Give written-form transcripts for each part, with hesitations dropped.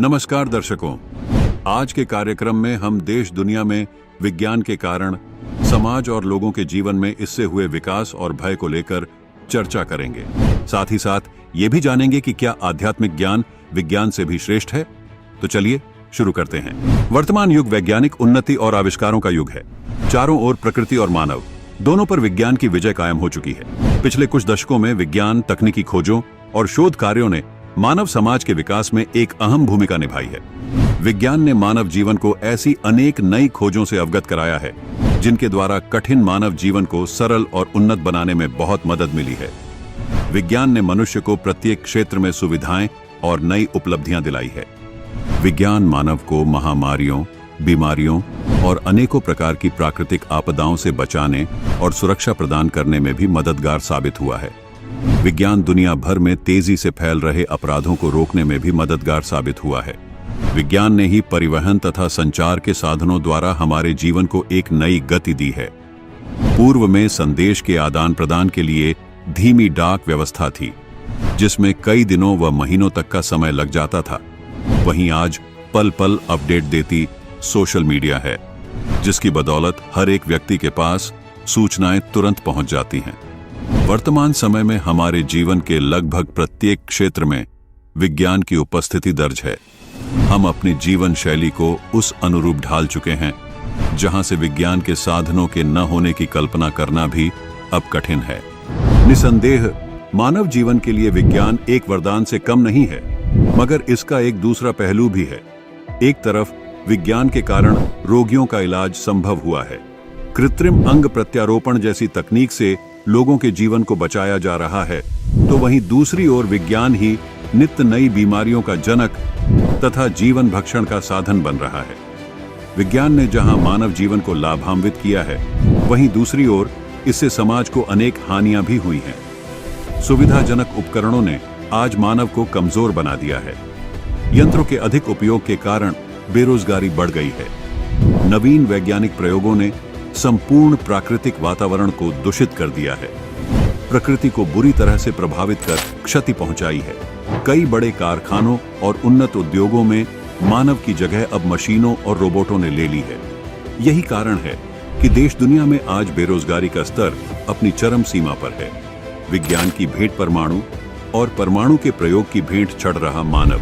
नमस्कार दर्शकों, आज के कार्यक्रम में हम देश दुनिया में विज्ञान के कारण समाज और लोगों के जीवन में इससे हुए विकास और भय को लेकर चर्चा करेंगे। साथ ही साथ ये भी जानेंगे कि क्या आध्यात्मिक ज्ञान विज्ञान से भी श्रेष्ठ है। तो चलिए शुरू करते हैं। वर्तमान युग वैज्ञानिक उन्नति और आविष्कारों का युग है। चारों ओर प्रकृति और मानव दोनों पर विज्ञान की विजय कायम हो चुकी है। पिछले कुछ दशकों में विज्ञान, तकनीकी खोजों और शोध कार्यों ने मानव समाज के विकास में एक अहम भूमिका निभाई है। विज्ञान ने मानव जीवन को ऐसी अनेक नई खोजों से अवगत कराया है जिनके द्वारा कठिन मानव जीवन को सरल और उन्नत बनाने में बहुत मदद मिली है। विज्ञान ने मनुष्य को प्रत्येक क्षेत्र में सुविधाएं और नई उपलब्धियां दिलाई है। विज्ञान मानव को महामारियों, बीमारियों और अनेकों प्रकार की प्राकृतिक आपदाओं से बचाने और सुरक्षा प्रदान करने में भी मददगार साबित हुआ है। विज्ञान दुनिया भर में तेजी से फैल रहे अपराधों को रोकने में भी मददगार साबित हुआ है। विज्ञान ने ही परिवहन तथा संचार के साधनों द्वारा हमारे जीवन को एक नई गति दी है। पूर्व में संदेश के आदान प्रदान के लिए धीमी डाक व्यवस्था थी, जिसमें कई दिनों व महीनों तक का समय लग जाता था। वहीं आज पल पल अपडेट देती सोशल मीडिया है, जिसकी बदौलत हर एक व्यक्ति के पास सूचनाएं तुरंत पहुंच जाती हैं। वर्तमान समय में हमारे जीवन के लगभग प्रत्येक क्षेत्र में विज्ञान की उपस्थिति दर्ज है। हम अपनी जीवन शैली को उस अनुरूप ढाल चुके हैं जहां से विज्ञान के साधनों के न होने की कल्पना करना भी अब कठिन है। निसंदेह मानव जीवन के लिए विज्ञान एक वरदान से कम नहीं है, मगर इसका एक दूसरा पहलू भी है। एक तरफ विज्ञान के कारण रोगियों का इलाज संभव हुआ है। कृत्रिम अंग प्रत्यारोपण जैसी तकनीक से लोगों के जीवन को बचाया जा रहा है, तो वहीं दूसरी ओर विज्ञान ही नित्य नई बीमारियों का जनक तथा जीवन भक्षण का साधन बन रहा है। विज्ञान ने जहां मानव जीवन को लाभान्वित किया है, वहीं दूसरी ओर इससे समाज को अनेक हानियां भी हुई हैं। सुविधाजनक उपकरणों ने आज मानव को कमजोर बना दिया है। यंत्रों के अधिक उपयोग के कारण बेरोजगारी बढ़ गई है। नवीन वैज्ञानिक प्रयोगों ने संपूर्ण प्राकृतिक वातावरण को दूषित कर दिया है, प्रकृति को बुरी तरह से प्रभावित कर क्षति पहुंचाई है। कई बड़े कारखानों और उन्नत उद्योगों में मानव की जगह अब मशीनों और रोबोटों ने ले ली है। यही कारण है कि देश दुनिया में आज बेरोजगारी का स्तर अपनी चरम सीमा पर है। विज्ञान की भेंट परमाणु और परमाणु के प्रयोग की भेंट चढ़ रहा मानव,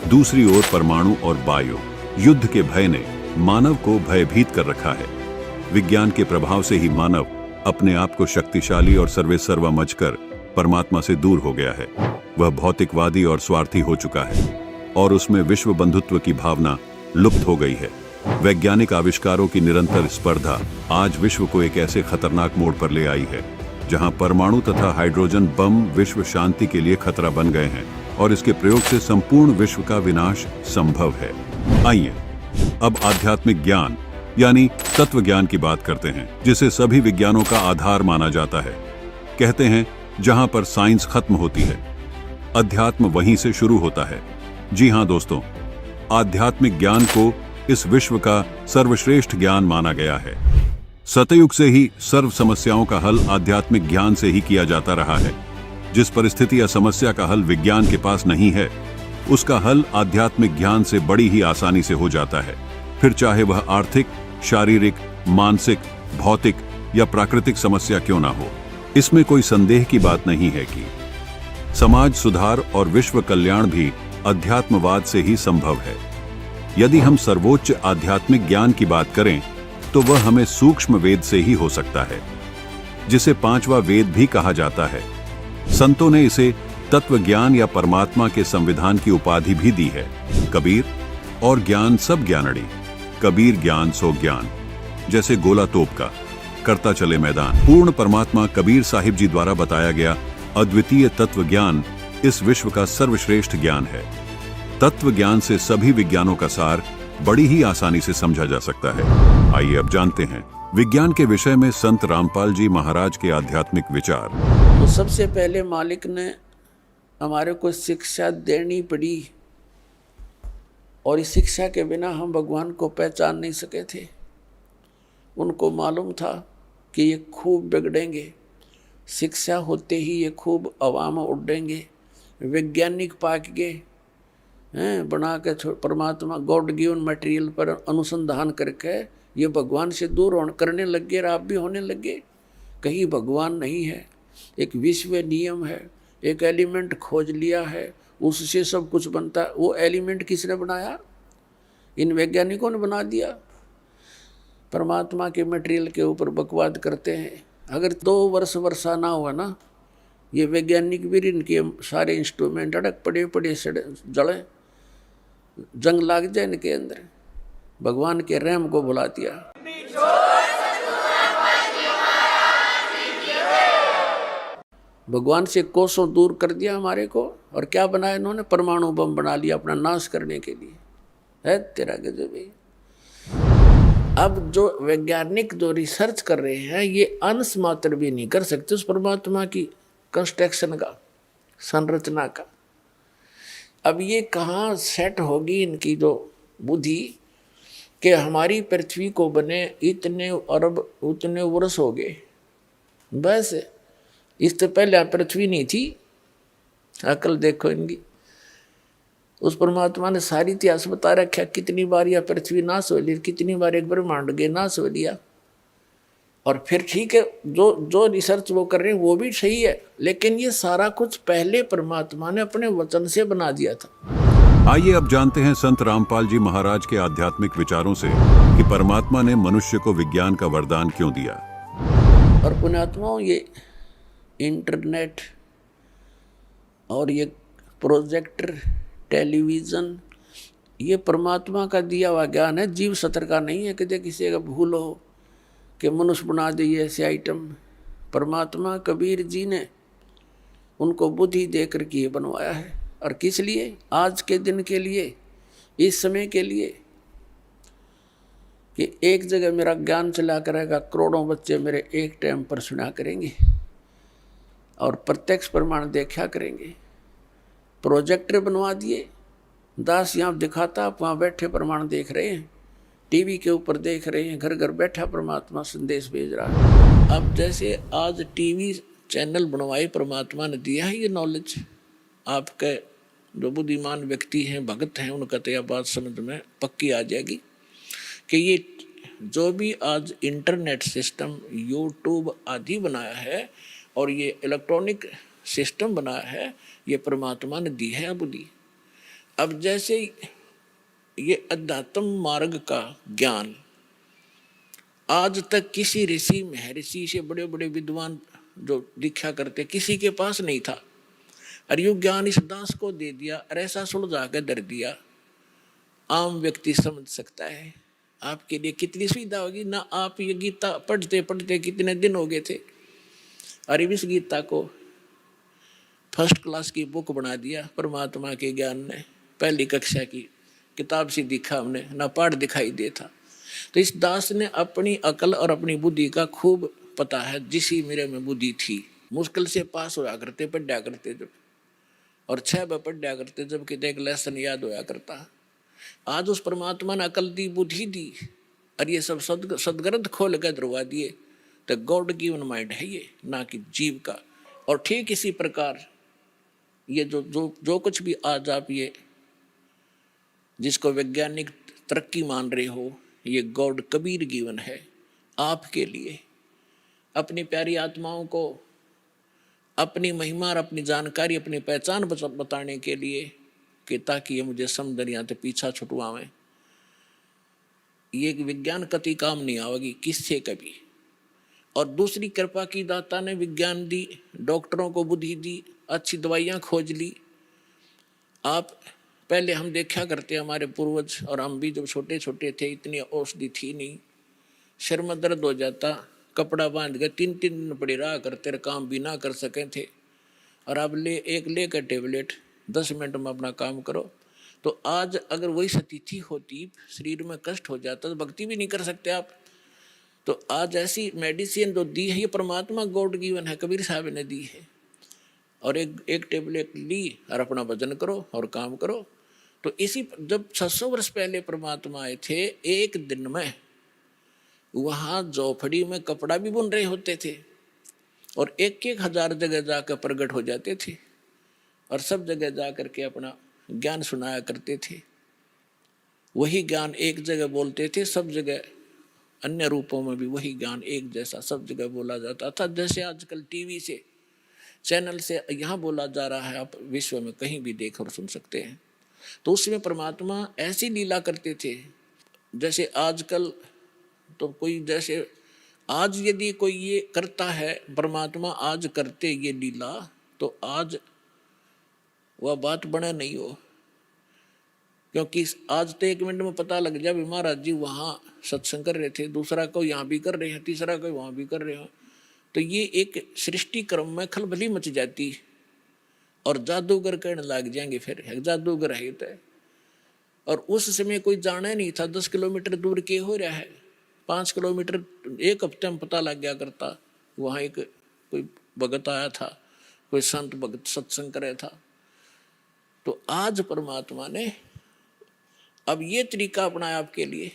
दूसरी ओर परमाणु और बायो युद्ध के भय ने मानव को भयभीत कर रखा है। विज्ञान के प्रभाव से ही मानव अपने आप को शक्तिशाली और सर्वेसर्वा समझकर परमात्मा से दूर हो गया है। वह भौतिकवादी और स्वार्थी हो चुका है और उसमें विश्व बंधुत्व की भावना लुप्त हो गई है। वैज्ञानिक आविष्कारों की निरंतर स्पर्धा आज विश्व को एक ऐसे खतरनाक मोड़ पर ले आई है जहां परमाणु तथा हाइड्रोजन बम विश्व शांति के लिए खतरा बन गए हैं और इसके प्रयोग से संपूर्ण विश्व का विनाश संभव है। आइए अब आध्यात्मिक ज्ञान यानी तत्व ज्ञान की बात करते हैं, जिसे सभी विज्ञानों का आधार माना जाता है। कहते हैं जहां पर साइंस खत्म होती है, अध्यात्म वहीं से शुरू होता है। जी हां दोस्तों, आध्यात्मिक ज्ञान को इस विश्व का सर्वश्रेष्ठ ज्ञान माना गया है। सतयुग से ही सर्व समस्याओं का हल आध्यात्मिक ज्ञान से ही किया जाता रहा है। जिस परिस्थिति या समस्या का हल विज्ञान के पास नहीं है, उसका हल आध्यात्मिक ज्ञान से बड़ी ही आसानी से हो जाता है। फिर चाहे वह आर्थिक, शारीरिक, मानसिक, भौतिक या प्राकृतिक समस्या क्यों ना हो। इसमें कोई संदेह की बात नहीं है कि समाज सुधार और विश्व कल्याण भी अध्यात्मवाद से ही संभव है। यदि हम सर्वोच्च आध्यात्मिक ज्ञान की बात करें तो वह हमें सूक्ष्म वेद से ही हो सकता है, जिसे पांचवा वेद भी कहा जाता है। संतों ने इसे तत्व ज्ञान या परमात्मा के संविधान की उपाधि भी दी है। कबीर और ज्ञान सब ज्ञानड़ी, कबीर ज्ञान सो ज्ञान, जैसे गोला तोप का करता चले मैदान। पूर्ण परमात्मा कबीर साहिब जी द्वारा बताया गया अद्वितीय तत्व ज्ञान इस विश्व का सर्वश्रेष्ठ ज्ञान है। तत्व ज्ञान से सभी विज्ञानों का सार बड़ी ही आसानी से समझा जा सकता है। आइए अब जानते हैं विज्ञान के विषय में संत रामपाल जी महाराज के आध्यात्मिक विचार। तो सबसे पहले मालिक ने हमारे को शिक्षा देनी पड़ी, और इस शिक्षा के बिना हम भगवान को पहचान नहीं सके थे। उनको मालूम था कि ये खूब बिगड़ेंगे, शिक्षा होते ही ये खूब अवाम उड़ेंगे, वैज्ञानिक पाक गए, हैं बना के परमात्मा गॉड गिवन मटेरियल पर अनुसंधान करके ये भगवान से दूर करने लग गए और आप भी होने लगे। कहीं भगवान नहीं है, एक विश्व नियम है, एक एलिमेंट खोज लिया है, उससे सब कुछ बनता है। वो एलिमेंट किसने बनाया? इन वैज्ञानिकों ने बना दिया। परमात्मा के मटेरियल के ऊपर बकवाद करते हैं। अगर 2 वर्ष वर्षा ना हुआ ना, ये वैज्ञानिक भी इनके सारे इंस्ट्रूमेंट अड़क पड़े पड़े जड़े, जंग लाग जाए इनके अंदर। भगवान के रहम को भुला दिया। भगवान से कोसों दूर कर दिया हमारे को, और क्या बनाया इन्होंने? परमाणु बम बना लिया अपना नाश करने के लिए। है तेरा गजब है। अब जो वैज्ञानिक जो रिसर्च कर रहे हैं, ये अंश मात्र भी नहीं कर सकते उस परमात्मा की कंस्ट्रक्शन का, संरचना का। अब ये कहाँ सेट होगी इनकी जो बुद्धि कि हमारी पृथ्वी को बने इतने अरब उतने वर्ष हो गए, बस इससे पहले पृथ्वी नहीं थी। अकल देखो इनकी। उस परमात्मा ने सारी इतिहास बता रखा, कितनी बार यह पृथ्वी नाश हो ली, कितनी बार एक ब्रह्मांड के नाश हो लिया। और फिर ठीक है, जो रिसर्च वो कर रहे हैं वो भी सही है, लेकिन ये सारा कुछ पहले परमात्मा ने अपने वचन से बना दिया था। आइए अब जानते हैं संत रामपाल जी महाराज के आध्यात्मिक विचारों से कि परमात्मा ने मनुष्य को विज्ञान का वरदान क्यों दिया। और पुण्यात्माओं, ये इंटरनेट और ये प्रोजेक्टर, टेलीविज़न, ये परमात्मा का दिया हुआ ज्ञान है, जीव सत्र का नहीं है। कि किसी का भूल हो कि मनुष्य बना दे ऐसे आइटम। परमात्मा कबीर जी ने उनको बुद्धि देकर के बनवाया है। और किस लिए? आज के दिन के लिए, इस समय के लिए, कि एक जगह मेरा ज्ञान चला करेगा, करोड़ों बच्चे मेरे एक टाइम पर सुना करेंगे और प्रत्यक्ष प्रमाण देखा करेंगे। प्रोजेक्टर बनवा दिए, दास यहाँ दिखाता, आप वहाँ बैठे प्रमाण देख रहे हैं, टीवी के ऊपर देख रहे हैं, घर घर बैठा परमात्मा संदेश भेज रहा है। अब जैसे आज टीवी चैनल बनवाए परमात्मा ने दिया है ये नॉलेज, आपके जो बुद्धिमान व्यक्ति हैं, भगत हैं, उनका तो यह बात समझ में पक्की आ जाएगी कि ये जो भी आज इंटरनेट सिस्टम, यूट्यूब आदि बनाया है और ये इलेक्ट्रॉनिक सिस्टम बनाया है, ये परमात्मा ने दी है बुद्धि। अब जैसे ये अध्यात्म मार्ग का ज्ञान आज तक किसी ऋषि महर्षि से, बड़े बड़े विद्वान जो दीक्षा करते, किसी के पास नहीं था। और यू ज्ञान इस दास को दे दिया और ऐसा सुलझा कर धर दिया, आम व्यक्ति समझ सकता है। आपके लिए कितनी सुविधा होगी ना। आप ये गीता पढ़ते पढ़ते कितने दिन हो गए थे, और इस गीता को फर्स्ट क्लास की बुक बना दिया परमात्मा के ज्ञान ने। पहली कक्षा की किताब से दिखा हमने, ना पाठ दिखाई देता। तो इस दास ने अपनी अकल और अपनी बुद्धि का खूब पता है, जिसी मेरे में बुद्धि थी। मुश्किल से पास होया करते, पढ़ा करते जब, और 6 बार पढ़ा करते जब कि एक लेसन याद होया करता। आज उस परमात्मा ने अकल दी, बुद्धि दी, और ये सब सदग्रंथ खोल कर दरवा दिए। तो गॉड गिवन माइंड है ये, ना कि जीव का। और ठीक इसी प्रकार ये जो कुछ भी आज आप ये जिसको वैज्ञानिक तरक्की मान रहे हो, ये गॉड कबीर गिवन है आपके लिए, अपनी प्यारी आत्माओं को अपनी महिमा और अपनी जानकारी, अपनी पहचान बताने के लिए, कि ताकि ये मुझे समझनिया तो पीछा छुटवावें। ये विज्ञान कति काम नहीं आवेगी किससे कभी। और दूसरी कृपा की दाता ने विज्ञान दी, डॉक्टरों को बुद्धि दी, अच्छी दवाइयाँ खोज ली। आप पहले हम देखा करते, हमारे पूर्वज और हम भी जब छोटे छोटे थे, इतनी औषधि थी नहीं। सिर में दर्द हो जाता, कपड़ा बांध के 3-3 दिन पड़े रहा करते, काम भी ना कर सके थे। और अब लेकर टेबलेट 10 मिनट में अपना काम करो। तो आज अगर वही स्थिति होती, शरीर में कष्ट हो जाता, तो भक्ति भी नहीं कर सकते आप। तो आज ऐसी मेडिसिन जो दी है, ये परमात्मा गॉड गिवन है, कबीर साहब ने दी है। और एक टेबलेट ली और अपना भजन करो और काम करो। तो इसी जब 600 वर्ष पहले परमात्मा आए थे, एक दिन में वहाँ झोपड़ी में कपड़ा भी बुन रहे होते थे, और 1-1 हजार जगह जाकर प्रकट हो जाते थे, और सब जगह जा करके अपना ज्ञान सुनाया करते थे। वही ज्ञान एक जगह बोलते थे, सब जगह अन्य रूपों में भी वही ज्ञान एक जैसा सब जगह बोला जाता था। जैसे आजकल टीवी से, चैनल से यहाँ बोला जा रहा है, आप विश्व में कहीं भी देख और सुन सकते हैं। तो उसमें परमात्मा ऐसी लीला करते थे जैसे आजकल तो कोई, जैसे आज यदि कोई ये करता है, परमात्मा आज करते ये लीला, तो आज वह बात बने नहीं हो, क्योंकि आज तो 1 मिनट में पता लग जाए महाराज जी वहाँ सत्संग कर रहे थे, दूसरा को यहाँ भी कर रहे हैं, तीसरा को वहाँ भी कर रहे हैं। तो ये एक सृष्टि क्रम में खलबली मच जाती और जादूगर कहने लग जाएंगे फिर जादूगर है तो। और उस समय कोई जाना नहीं था 10 किलोमीटर दूर के हो रहा है, 5 किलोमीटर 1 हफ्ते में पता लग गया करता। वहाँ एक कोई भगत आया था, कोई संत भगत सत्संग करे था। तो आज परमात्मा ने अब ये तरीका अपनाया आपके लिए।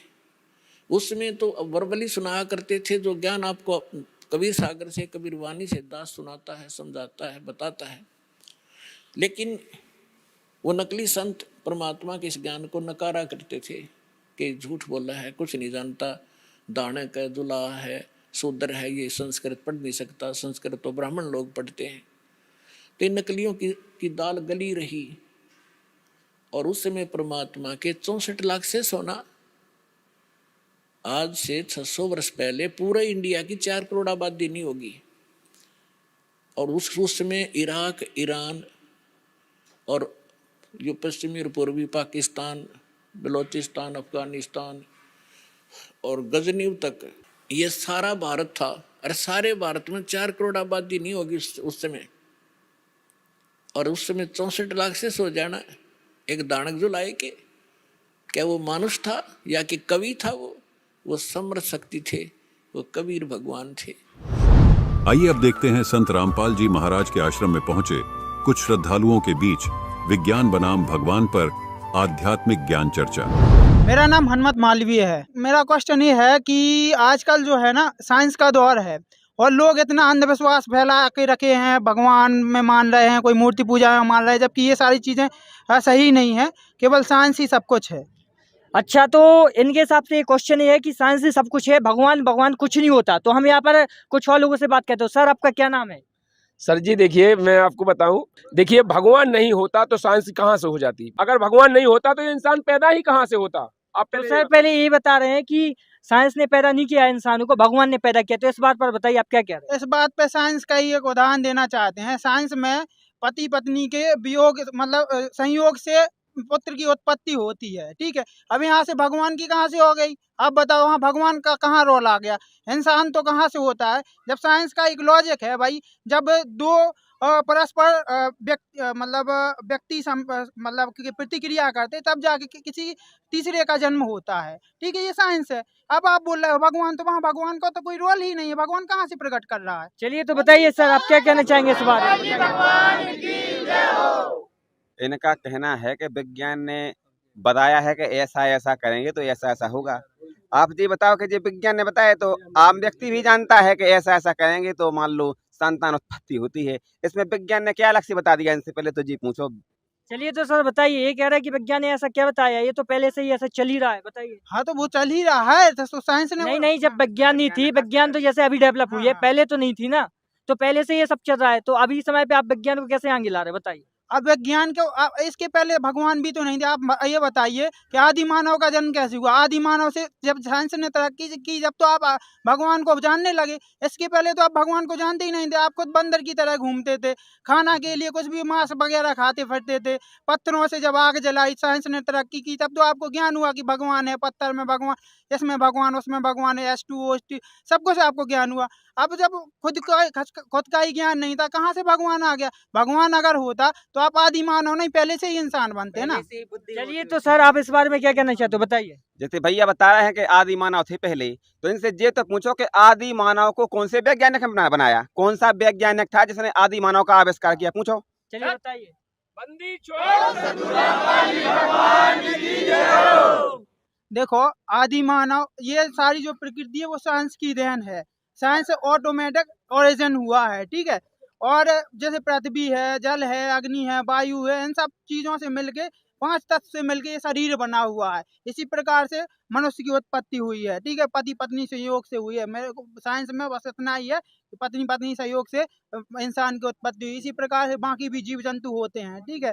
उसमें तो वर्बली सुनाया करते थे, जो ज्ञान आपको कबीर सागर से, कबीर वाणी से दास सुनाता है, समझाता है, बताता है। लेकिन वो नकली संत परमात्मा के इस ज्ञान को नकारा करते थे कि झूठ बोला है, कुछ नहीं जानता, दाने का दुला है, शूद्र है, ये संस्कृत पढ़ नहीं सकता, संस्कृत तो ब्राह्मण लोग पढ़ते हैं। तो इन नकलियों की दाल गली रही। और उस समय परमात्मा के 64 लाख से सोना, आज से 600 वर्ष पहले पूरे इंडिया की 4 करोड़ आबादी नहीं होगी। और उस समय इराक, ईरान और जो पश्चिमी और पूर्वी पाकिस्तान, बलोचिस्तान, अफगानिस्तान और गजनी तक, ये सारा भारत था। और सारे भारत में 4 करोड़ आबादी नहीं होगी उस समय। और उस समय 64 लाख से सो जाना एक दानक जो लाए के, क्या वो मानुष था या कि कवि था? वो समर्थ शक्ति थे, वो कबीर भगवान थे। आइए अब देखते हैं संत रामपाल जी महाराज के आश्रम में पहुंचे कुछ श्रद्धालुओं के बीच विज्ञान बनाम भगवान पर आध्यात्मिक ज्ञान चर्चा। मेरा नाम हनुमत मालवीय है। मेरा क्वेश्चन ये है कि आजकल जो है ना साइंस का दौर है और लोग इतना अंधविश्वास फैला के रखे हैं, भगवान में मान रहे हैं, कोई मूर्ति पूजा में मान रहे हैं, जबकि ये सारी चीज़ें सही नहीं है, केवल साइंस ही सब कुछ है। अच्छा, तो इनके हिसाब से क्वेश्चन ये है कि साइंस ही सब कुछ है, भगवान कुछ नहीं होता। तो हम यहाँ पर कुछ और लोगों से बात करते हो। सर, आपका क्या नाम है? सर जी देखिए, मैं आपको बताऊं, देखिए भगवान नहीं होता तो साइंस कहाँ से हो जाती? अगर भगवान नहीं होता तो इंसान पैदा ही कहाँ से होता? आप तो सर पहले यही बता रहे हैं कि साइंस ने पैदा नहीं किया इंसानों को, भगवान ने पैदा किया। तो इस बात पर बताइए, आप क्या कह रहे हैं? इस बात पे साइंस का ही एक उदाहरण देना चाहते हैं। साइंस में पति पत्नी के वियोग मतलब संयोग से पुत्र की उत्पत्ति होती है, ठीक है। अब यहाँ से भगवान की कहाँ से हो गई? अब बताओ, वहाँ भगवान का कहाँ रोल आ गया? इंसान तो कहाँ से होता है? जब साइंस का एक लॉजिक है भाई, जब दो परस्पर व्यक्ति मतलब की प्रतिक्रिया करते तब जाके किसी तीसरे का जन्म होता है, ठीक है। ये साइंस है। अब आप बोल रहे हो भगवान, तो वहाँ भगवान का तो कोई रोल ही नहीं है, भगवान कहाँ से प्रकट कर रहा है? चलिए तो बताइए सर, आप क्या कहना चाहेंगे इस बारे में? इनका कहना है कि विज्ञान ने बताया है कि ऐसा ऐसा करेंगे तो ऐसा ऐसा होगा। आप जी बताओ कि जो विज्ञान ने बताया तो आम व्यक्ति भी जानता है कि ऐसा ऐसा करेंगे तो मान लो संतान उत्पत्ति होती है। इसमें विज्ञान ने क्या अलग से बता दिया? इनसे पहले तो जी पूछो। चलिए तो सर बताइए, ये कह रहा है कि विज्ञान ने ऐसा क्या बताया? ये तो पहले से ही ऐसा चल ही रहा है, बताइए। हाँ, तो वो चल ही रहा है, तो साइंस ने नहीं, जब विज्ञान नहीं थी, विज्ञान तो जैसे अभी डेवलप हुई है, पहले तो नहीं थी ना। तो पहले से ये सब चल रहा है, तो अभी समय पे आप विज्ञान को कैसे आगे ला रहे हैं, बताइए। अब विज्ञान के इसके पहले भगवान भी तो नहीं थे। आप ये बताइए कि आदि मानव का जन्म कैसे हुआ? आदि मानव से जब साइंस ने तरक्की की, जब तो आप भगवान को जानने लगे। इसके पहले तो आप भगवान को जानते ही नहीं थे। आप खुद बंदर की तरह घूमते थे, खाना के लिए कुछ भी मांस वगैरह खाते फिरते थे। पत्थरों से जब आग जलाई, साइंस ने तरक्की की, तब तो आपको ज्ञान हुआ कि भगवान है, पत्थर में भगवान, इसमें भगवान, उसमें भगवान है, H2O सब कुछ आपको ज्ञान हुआ। अब जब खुद का ही ज्ञान नहीं था, कहाँ से भगवान आ गया? भगवान अगर होता तो आप आदि मानव नहीं, पहले से ही इंसान बनते ना। चलिए तो सर, आप इस बारे में क्या कहना चाहते हो, बताइए। जैसे भैया बता रहे हैं कि आदि मानव थे पहले, तो इनसे ये तो पूछो कि आदि मानव को कौन से वैज्ञानिक ने बनाया? कौन सा वैज्ञानिक था जिसने आदि मानव का आविष्कार किया? पूछो। चलिए बताइए। देखो, आदि मानव, ये सारी जो प्रकृति है वो साइंस की देन है। साइंस ऑटोमेटिक ओरिजिन हुआ है, ठीक है। और जैसे पृथ्वी है, जल है, अग्नि है, वायु है, इन सब चीज़ों से मिलके 5 तत्व से मिलकर ये शरीर बना हुआ है। इसी प्रकार से मनुष्य की उत्पत्ति हुई है, ठीक है, पति पत्नी संयोग से हुई है। मेरे को साइंस में बस इतना ही है कि पत्नी पत्नी संयोग से इंसान की उत्पत्ति हुई। इसी प्रकार से बाकी भी जीव जंतु होते हैं, ठीक है।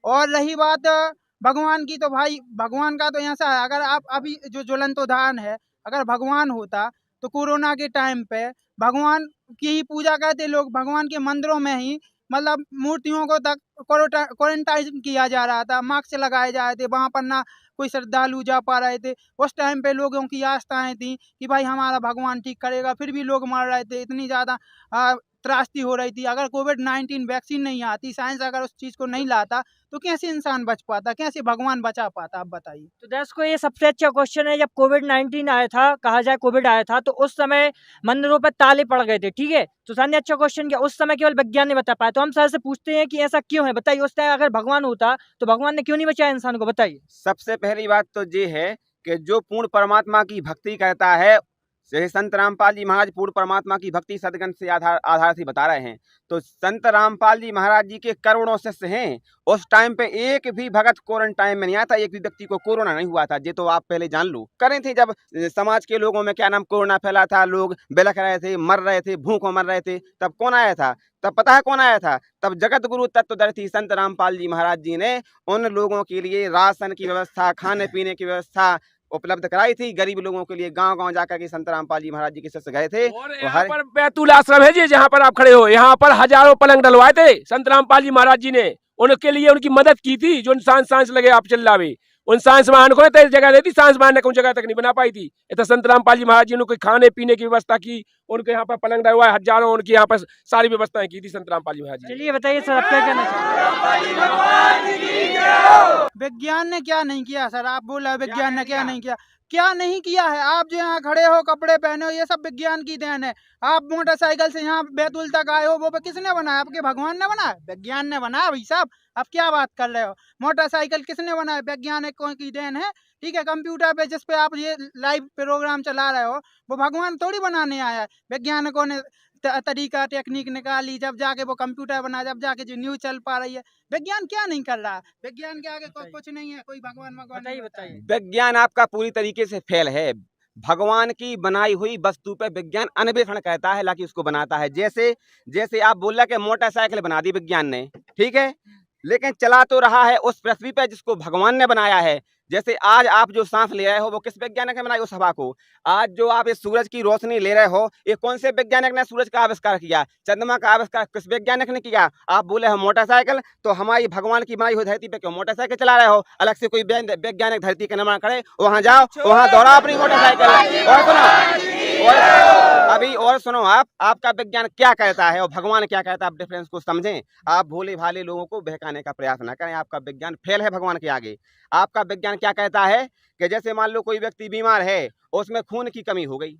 और रही बात भगवान की, तो भाई भगवान का तो ऐसा है, अगर आप अभी जो ज्वलंत उदाहरण है, अगर भगवान होता तो कोरोना के टाइम पे भगवान की ही पूजा करते लोग, भगवान के मंदिरों में ही मतलब मूर्तियों को तक क्वारंटाइन किया जा रहा था, मास्क लगाए जा रहे थे, वहाँ पर ना कोई श्रद्धालु जा पा रहे थे। उस टाइम पे लोगों की आस्थाएं थी कि भाई हमारा भगवान ठीक करेगा, फिर भी लोग मर रहे थे, इतनी ज़्यादा त्रासदी हो रही थी। अगर कोविड-19 वैक्सीन नहीं आती, साइंस अगर उस चीज़ को नहीं लाता, तो कैसे इंसान बच पाता, कैसे भगवान बचा पाता, आप बताइए। तो दर्शकों ये सबसे अच्छा क्वेश्चन है, जब कोविड-19 आया था, कहा जाए कोविड आया था, तो उस समय मंदिरों पर ताले पड़ गए थे, ठीक है। तो सर ने अच्छा क्वेश्चन किया, उस समय केवल विज्ञान ने बता पाया। तो हम सर से पूछते हैं कि ऐसा क्यों है, बताइए। उस टाइम अगर भगवान होता तो भगवान ने क्यों नहीं बचाया इंसान को, बताइए। सबसे पहली बात तो ये है कि जो पूर्ण परमात्मा की भक्ति करता है, जैसे संत रामपाल जी महाराज पूर्ण परमात्मा की भक्ति सदगंध से आधार से बता रहे हैं। तो संत रामपाल जी महाराज जी के करोड़ों शिष्य हैं। उस टाइम पे एक भी भगत क्वारंटाइन में नहीं आता, एक भी व्यक्ति को कोरोना नहीं हुआ था। ये तो आप पहले जान लो। करें थे जब समाज के लोगों में क्या नाम कोरोना फैला था, लोग बिलख रहे थे, मर रहे थे, भूखों मर रहे थे, तब कौन आया था? तब पता है कौन आया था? तब जगत गुरु तत्वदर्शी संत रामपाल जी महाराज जी ने उन लोगों के लिए राशन की व्यवस्था, खाने पीने की व्यवस्था उपलब्ध कराई थी। गरीब लोगों के लिए गांव-गांव जाकर के संत रामपाल जी महाराज जी के शिष्य गए थे। और यहाँ पर बैतूल आश्रम है जी, जहाँ पर आप खड़े हो, यहाँ पर हजारों पलंग डलवाए थे संत रामपाल जी महाराज जी ने। उनके लिए उनकी मदद की थी। जो सांस लगे आप चिल्लावे, उन सांस वाहन को तो जगह देती, सांस वाहन ने कोई जगह तक नहीं बना पाई थी। तो संत रामपाल जी महाराज जी ने कोई खाने पीने की व्यवस्था की, उनके यहाँ पर पलंग डलवाए, हजारों उनकी यहाँ पर सारी व्यवस्थाएं की थी संत रामपाल जी महाराज जी। चलिए बताइए सर, आप क्या कहना चाहते हैं? विज्ञान ने क्या नहीं किया सर, आप बोला विज्ञान ने क्या नहीं किया, क्या नहीं किया है। आप जो यहाँ खड़े हो, कपड़े पहने हो, ये सब विज्ञान की देन है। आप मोटरसाइकिल से यहाँ बैतूल तक आए हो, वो किसने बनाया? आपके भगवान ने बनाया? विज्ञान ने बनाया भाई साहब। आप क्या बात कर रहे हो? मोटरसाइकिल किसने बनाया? वैज्ञानिकों की देन है, ठीक है। कंप्यूटर पे जिस पे आप ये लाइव प्रोग्राम चला रहे हो, वो भगवान थोड़ी बनाने आया है। वैज्ञानिकों ने तरीका टेक्निक निकाली, जब जाके वो कंप्यूटर बना, जब जाके जो न्यूज चल पा रही है। विज्ञान क्या नहीं कर रहा? विज्ञान के आगे कुछ नहीं है, कोई भगवान बताइए बताइए। विज्ञान आपका पूरी तरीके से फेल है। भगवान की बनाई हुई वस्तु पे विज्ञान अन्वेषण कहता है, लाकि उसको बनाता है। जैसे आप बोल रहे कि मोटरसाइकिल बना दी विज्ञान ने, ठीक है, लेकिन चला तो रहा है उस पृथ्वी पे जिसको भगवान ने बनाया है। जैसे आज आप जो सांस ले रहे हो, वो किस वैज्ञानिक ने बनाई उस हवा को? आज जो आप इस सूरज की रोशनी ले रहे हो, ये कौन से वैज्ञानिक ने सूरज का आविष्कार किया? चंद्रमा का आविष्कार किस वैज्ञानिक ने किया? आप बोले हो मोटरसाइकिल, तो हमारी भगवान की बनाई हुई धरती पे क्यों मोटरसाइकिल चला रहे हो? अलग से कोई वैज्ञानिक धरती का निर्माण करे, वहां जाओ, वहां दौड़ाओ अपनी मोटरसाइकिल। और सुनो, आपका विज्ञान क्या कहता है और भगवान क्या कहता है, आप डिफरेंस को समझें। आप भोले भाले लोगों को बहकाने का प्रयास न करें। आपका विज्ञान फेल है भगवान के आगे। आपका विज्ञान क्या कहता है कि जैसे मान लो कोई व्यक्ति बीमार है, उसमें खून की कमी हो गई,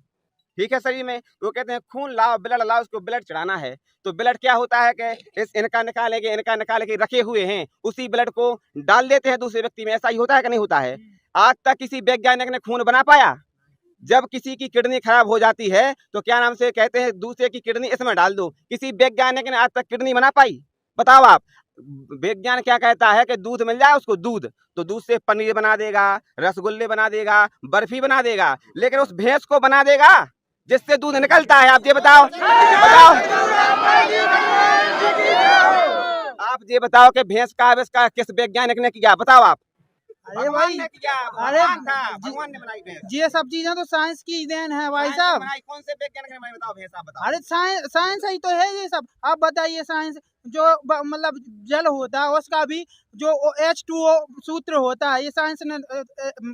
ठीक है, शरीर में, तो कहते हैं खून लाओ, ब्लड लाओ, उसको ब्लड चढ़ाना है। तो ब्लड क्या होता है कि इनका निकाल के रखे हुए हैं, उसी ब्लड को डाल देते हैं दूसरे व्यक्ति में। ऐसा ही होता है कि नहीं होता है? आज तक किसी वैज्ञानिक ने खून बना पाया? जब किसी की किडनी खराब हो जाती है तो क्या नाम से कहते हैं, दूसरे की किडनी इसमें डाल दो। किसी वैज्ञानिक ने आज तक किडनी बना पाई? बताओ आप। विज्ञान क्या कहता है कि दूध मिल जाए उसको, दूध, तो दूध से पनीर बना देगा, रसगुल्ले बना देगा, बर्फी बना देगा, लेकिन उस भैंस को बना देगा जिससे दूध निकलता है। आप ये बताओ, आप ये बताओ कि भैंस का आविष्कार किस वैज्ञानिक ने किया? बताओ आप। अरे भाई, अरे भगवान ने बनाई भैंस। ये सब चीजें तो साइंस की देन है भाई साहब। कौन से वैज्ञानिक ने बनाई? बताओ भैंस, आप बताओ। अरे साइंस ही तो है ये सब। आप बताइए, साइंस जो मतलब जल होता है उसका भी जो H2O सूत्र होता है, ये साइंस ने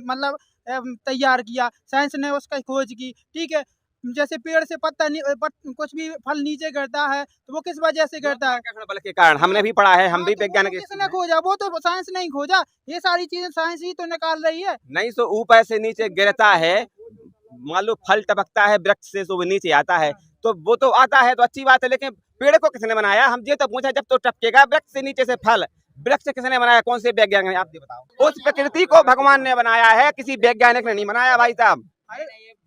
मतलब तैयार किया, साइंस ने उसका खोज की, ठीक है। जैसे पेड़ से पत्ता कुछ भी फल नीचे गिरता है तो वो किस वजह से गिरता है? बल के कारण। हमने भी पढ़ा है, हम भी तो वैज्ञानिक। किसने खोजा? वो तो साइंस नहीं खोजा, ये सारी चीजें साइंस ही तो निकाल रही है। नहीं तो ऊपर से नीचे गिरता है, मान लो फल टपकता है वृक्ष से, तो वो नीचे आता है, तो वो तो आता है तो अच्छी बात है, लेकिन पेड़ को किसने बनाया? हम ये तो पूछा, जब तो टपकेगा वृक्ष से नीचे से फल, वृक्ष किसने बनाया? कौन से वैज्ञानिक ने? आप ये बताओ। उस प्रकृति को भगवान ने बनाया है, किसी वैज्ञानिक ने नहीं बनाया भाई साहब।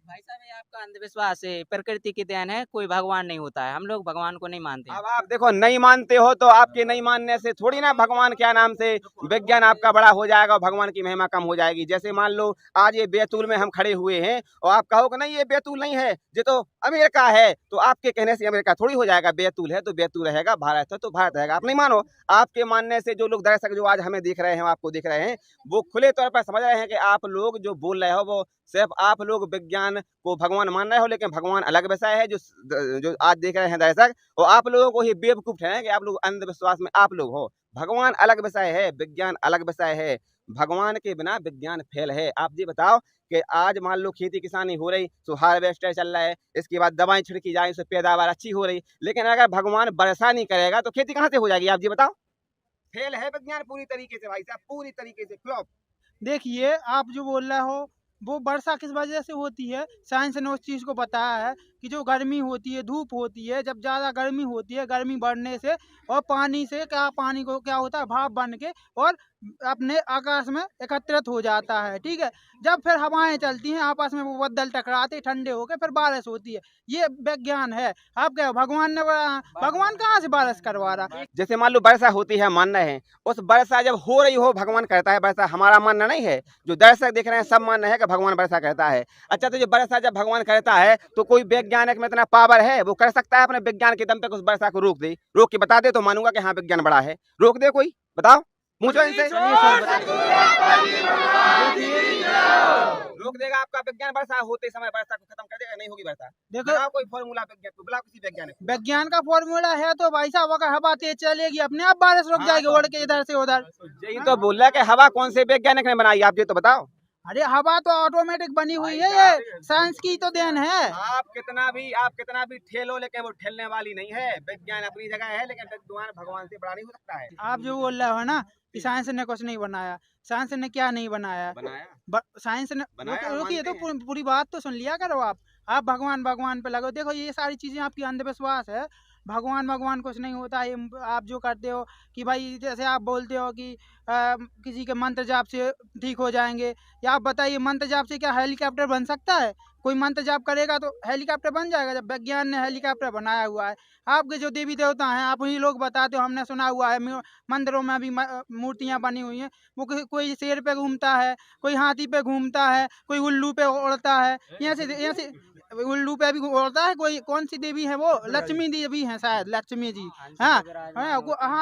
भाई साहब ये आपका अंधविश्वास है, प्रकृति की देन है, कोई भगवान नहीं होता है, हम लोग भगवान को नहीं मानते। अब आप देखो नहीं मानते हो तो आपके नहीं मानने से थोड़ी ना भगवान क्या नाम से विज्ञान आपका बड़ा हो जाएगा और भगवान की महिमा कम हो जाएगी। जैसे मान लो आज ये बैतूल में हम खड़े हुए हैं और आप कहोगे नहीं ये बैतूल नहीं है, ये तो अमेरिका है, तो आपके कहने से अमेरिका थोड़ी हो जाएगा। बैतूल है तो बैतूल रहेगा, भारत है तो भारत रहेगा। आप नहीं मानो, आपके मानने से जो लोग दर्शक जो आज हमें देख रहे हैं, आपको देख रहे हैं, वो खुले तौर पर समझ रहे हैं कि आप लोग जो बोल रहे हो वो सिर्फ आप लोग विज्ञान को भगवान मान रहे हो, लेकिन भगवान अलग विषय है। जो आज देख रहे हैं दर्शक, और आप लोगों को ही बेवकूफ ठहराए कि आप लोग अंधविश्वास में आप लोग हो। भगवान अलग विषय है, विज्ञान अलग विषय है। भगवान के बिना विज्ञान फेल है। आप ये बताओ कि आज मान लो खेती किसानी हो रही तो हार्वेस्टर चल रहा है, इसके बाद दवाएं छिड़की जाए, उससे पैदावार अच्छी हो रही, लेकिन अगर भगवान वर्षा नहीं करेगा तो खेती कहाँ से हो जाएगी? आप ये बताओ। फेल है विज्ञान पूरी तरीके से भाई साहब, पूरी तरीके से फ्लॉप। देखिए आप जो बोल रहे हो वो वर्षा किस वजह से होती है, साइंस ने उस चीज़ को बताया है कि जो गर्मी होती है, धूप होती है, जब ज़्यादा गर्मी होती है, गर्मी बढ़ने से और पानी से पानी को क्या होता है, भाप बन के और अपने आकाश में एकत्रित हो जाता है। ठीक है, जब फिर हवाएं चलती हैं आपस में, वो बदल टकराते ठंडे होकर फिर बारिश होती है। ये विज्ञान है। आप क्या भगवान ने भगवान कहाँ से बारिश करवा रहा? जैसे मान लो वर्षा होती है, मान रहे हैं, उस वर्षा जब हो रही हो भगवान करता है वर्षा, हमारा मानना नहीं है, जो दर्शक देख रहे हैं सब मानना है कि भगवान वर्षा करता है। अच्छा, तो जो वर्षा जब भगवान करता है तो कोई वैज्ञानिक में इतना पावर है, वो कर सकता है अपने विज्ञान के दम पे उस वर्षा को रोक दे? रोक के बता दे तो मानूंगा कि हाँ विज्ञान बड़ा है। रोक दे कोई, बताओ, पूछो इनसे। रोक देगा आपका विज्ञान वर्षा होते समय, वर्षा को खत्म कर देगा? नहीं होगी वर्षा। देखो कोई फॉर्मूला विज्ञान को, बुलाओ किसी वैज्ञानिक। विज्ञान का फॉर्मूला है तो भाई साहब अगर हवा तेज चलेगी अपने आप बारिश रुक जाएगी, उड़ के इधर से उधर। यही तो बोल रहा है कि हवा कौन से वैज्ञानिक ने बनाई, आप ये तो बताओ। अरे हवा तो ऑटोमेटिक बनी हुई है, ये साइंस की तो देन है। आप कितना भी ठेलो, लेकिन वो ठेलने वाली नहीं है। विज्ञान अपनी जगह है, लेकिन विद्वान भगवान से बड़ा नहीं हो सकता है। आप जो बोल रहे हो ना कि साइंस ने कुछ नहीं बनाया, साइंस ने क्या नहीं बनाया? साइंस ने रुकिए तो पूरी बात तो सुन लिया करो। आप भगवान भगवान पे लगो। देखो ये सारी चीजें आपकी अंधविश्वास है। भगवान कुछ नहीं होता है। आप जो करते हो कि भाई जैसे आप बोलते हो कि किसी के मंत्र जाप से ठीक हो जाएंगे, या आप बताइए मंत्र जाप से क्या हेलीकॉप्टर बन सकता है? कोई मंत्र जाप करेगा तो हेलीकॉप्टर बन जाएगा? जब विज्ञान ने हेलीकॉप्टर बनाया हुआ है। आपके जो देवी देवता हैं आप ही लोग बताते हो, हमने सुना हुआ है मंदिरों में भी मूर्तियां बनी हुई हैं। वो कोई शेर पे घूमता है, कोई हाथी पे घूमता है, कोई उल्लू पे उड़ता है, यहाँ से उल्लू पे भी उड़ता है। कोई कौन सी देवी है वो? लक्ष्मी देवी है शायद, लक्ष्मी जी। हाँ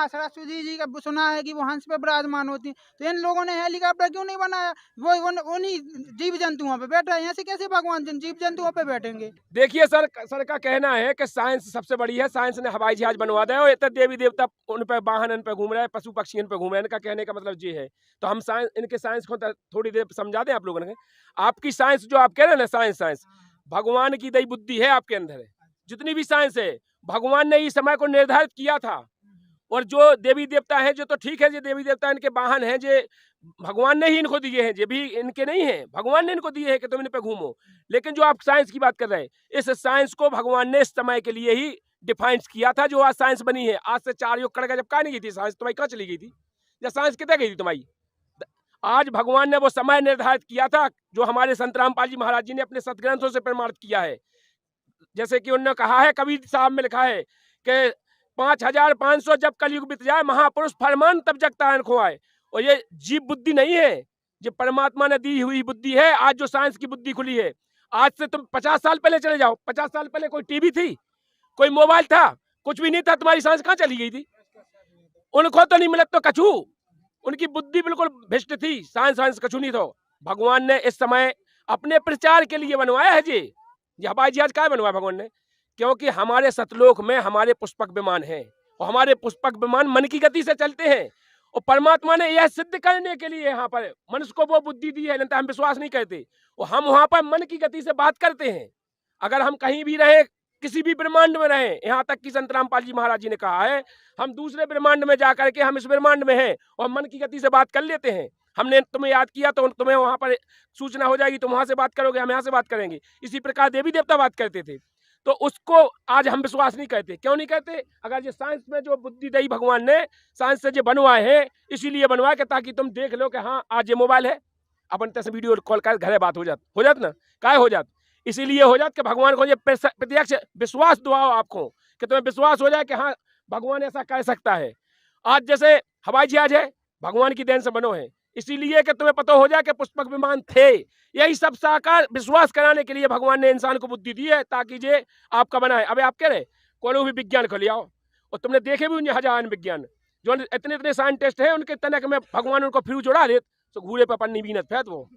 सरस्वती जी का सुना है कि वो हंस पे विराजमान होती है। तो इन लोगों ने हेलीकॉप्टर क्यों नहीं बनाया? वो उन्हीं जीव जंतुओं पे बैठा है। यहाँ से कैसे भगवान जीव जंतुओं पे बैठेंगे? देखिए सर का कहना है कि साइंस सबसे बड़ी है, साइंस ने हवाई जहाज बनवा दिया और इतने देवी देवता उन पे वाहन उन पे घूम रहे हैं, पशु पक्षी उन पे घूम रहे हैं। इनका कहने का मतलब ये है। तो हम साइंस, इनके साइंस को थोड़ी देर समझा दें आप लोगों ने। आपकी साइंस जो आप कह रहे हैं ना, साइंस भगवान की दई बुद्धि है आपके अंदर है। जितनी भी साइंस है भगवान ने इस समय को निर्धारित किया था। और जो देवी देवता हैं जो तो ठीक है, जो देवी देवता इनके वाहन हैं, जो भगवान ने ही इनको दिए हैं, जो भी इनके नहीं हैं, भगवान ने इनको दिए हैं कि तुम इन पे घूमो। लेकिन जो आप साइंस की बात कर रहे हैं, इस साइंस को भगवान ने इस समय के लिए ही डिफाइन किया था, जो आज साइंस बनी है। आज से 4 युग कड़का जब कहाँ नहीं गई थी साइंस, तुम्हारी कहाँ चली गई थी? या साइंस कितने गई थी तुम्हारी? आज भगवान ने वो समय निर्धारित किया था जो हमारे संत रामपाल जी महाराज जी ने अपने सतग्रंथों से प्रमाणित किया है। जैसे कि उन्होंने कहा है, कबीर साहब में लिखा है कि 5500 जब कलयुग बीत जाए, महापुरुष फरमान तब जगता है खोआए। और ये जीव बुद्धि नहीं है, ये परमात्मा ने दी हुई बुद्धि है। आज जो साइंस की बुद्धि खुली है, आज से तुम 50 साल पहले चले जाओ। 50 साल पहले कोई टीवी थी, कोई मोबाइल था, कुछ भी नहीं था। तुम्हारी साइंस कहाँ चली गई थी? उनको तो नहीं मिलत तो कछू। उनकी बुद्धि बिल्कुल भ्रष्ट थी। साइंस कछू नहीं तो। भगवान ने इस समय अपने प्रचार के लिए बनवाया है जी। हवाई जहाज क्या बनवाया भगवान ने? क्योंकि हमारे सतलोक में हमारे पुष्पक विमान हैं, और हमारे पुष्पक विमान मन की गति से चलते हैं। और परमात्मा ने यह सिद्ध करने के लिए यहाँ पर मनुष्य को वो बुद्धि दी है, नहीं तो हम विश्वास नहीं करते। और हम वहाँ पर मन की गति से बात करते हैं। अगर हम कहीं भी रहे, किसी भी ब्रह्मांड में रहे, यहाँ तक कि संत रामपाल जी महाराज जी ने कहा है, हम दूसरे ब्रह्मांड में जाकर के हम इस ब्रह्मांड में हैं और मन की गति से बात कर लेते हैं। हमने तुम्हें याद किया तो तुम्हें वहाँ पर सूचना हो जाएगी, तुम वहाँ से बात करोगे, हम यहाँ से बात करेंगे। इसी प्रकार देवी देवता बात करते थे। तो उसको आज हम विश्वास नहीं करते। क्यों नहीं करते? अगर ये साइंस में जो बुद्धि दी भगवान ने, साइंस से जो बनवाए हैं, इसीलिए बनवाए कि ताकि तुम देख लो कि हाँ आज ये मोबाइल है, अपन तैसे वीडियो कॉल कर घरे बात हो जात ना, काय हो जात। इसीलिए हो जाता कि भगवान को ये प्रत्यक्ष विश्वास दुआओ आपको, कि तुम्हें विश्वास हो जाए कि हाँ भगवान ऐसा कर सकता है। आज जैसे हवाई जहाज है, भगवान की देन से बनो है, इसीलिए कि तुम्हें पता हो जाए कि पुष्पक विमान थे। यही सब साकार विश्वास कराने के लिए भगवान ने इंसान को बुद्धि दी है, ताकि ये आपका बना है। अबे आप कह रहे कोनो भी विज्ञान को ले आओ, और तुमने देखे भी हजार विज्ञान जो इतने इतने साइंटिस्ट हैं, उनके तनक में भगवान उनको फ्यूज उड़ा दे तो घूरे पर पन्नी बीनत फैत वो।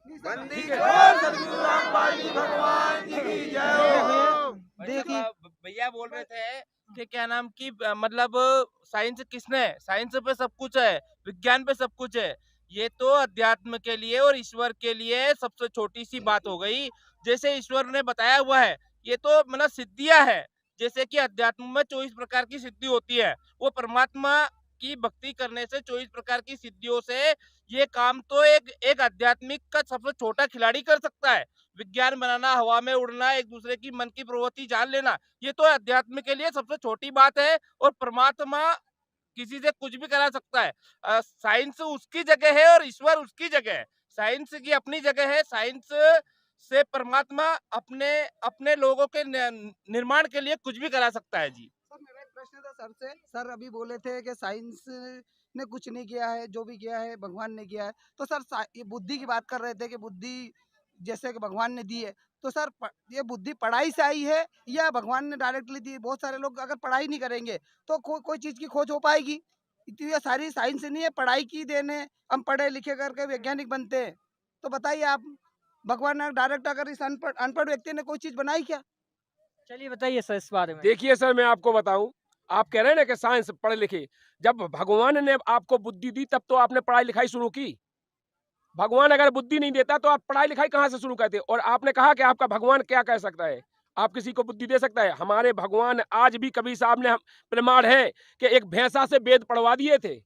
देखिए भैया बोल रहे थे कि क्या नाम की मतलब साइंस किसने, साइंस पे सब कुछ है, विज्ञान पे सब कुछ है। ये तो अध्यात्म के लिए और ईश्वर के लिए सबसे छोटी सी बात हो गई। जैसे ईश्वर ने बताया हुआ है, ये तो मतलब सिद्धियां है। जैसे कि अध्यात्म में 24 प्रकार की सिद्धि होती है, वो परमात्मा की भक्ति करने से 24 प्रकार की सिद्धियों से ये काम तो एक आध्यात्मिक का सबसे छोटा खिलाड़ी कर सकता है। विज्ञान बनाना, हवा में उड़ना, एक दूसरे की मन की प्रवृत्ति जान लेना, ये तो अध्यात्म के लिए सबसे छोटी बात है। और परमात्मा किसी से कुछ भी करा सकता है। साइंस उसकी जगह है और ईश्वर उसकी जगह है। साइंस की अपनी जगह है, साइंस से परमात्मा अपने अपने लोगों के निर्माण के लिए कुछ भी करा सकता है जी। सर मेरा एक प्रश्न था सर से। सर अभी बोले थे कि साइंस ने कुछ नहीं किया है, जो भी किया है भगवान ने किया है। तो सर ये बुद्धि की बात कर रहे थे कि बुद्धि जैसे कि भगवान ने दी है, तो सर ये बुद्धि पढ़ाई से आई है या भगवान ने डायरेक्टली दी? बहुत सारे लोग अगर पढ़ाई नहीं करेंगे तो कोई चीज़ की खोज हो पाएगी? तो ये सारी साइंस नहीं है, पढ़ाई की देन है। हम पढ़े लिखे करके वैज्ञानिक बनते हैं। तो बताइए आप, भगवान ने डायरेक्ट अगर इस अनपढ़ व्यक्ति ने कोई चीज़ बनाई क्या? चलिए बताइए सर इस बारे में। देखिए सर, मैं आपको बताऊं, आप कह रहे हैं ना कि साइंस पढ़े लिखे, जब भगवान ने आपको बुद्धि दी तब तो आपने पढ़ाई लिखाई शुरू की। भगवान अगर बुद्धि नहीं देता तो आप पढ़ाई लिखाई कहाँ से शुरू करते? और आपने कहा कि आपका भगवान क्या कह सकता है, आप किसी को बुद्धि दे सकता है? हमारे भगवान आज भी, कबीर साहब ने प्रमाण है कि एक भैंसा से वेद पढ़वा दिए थे।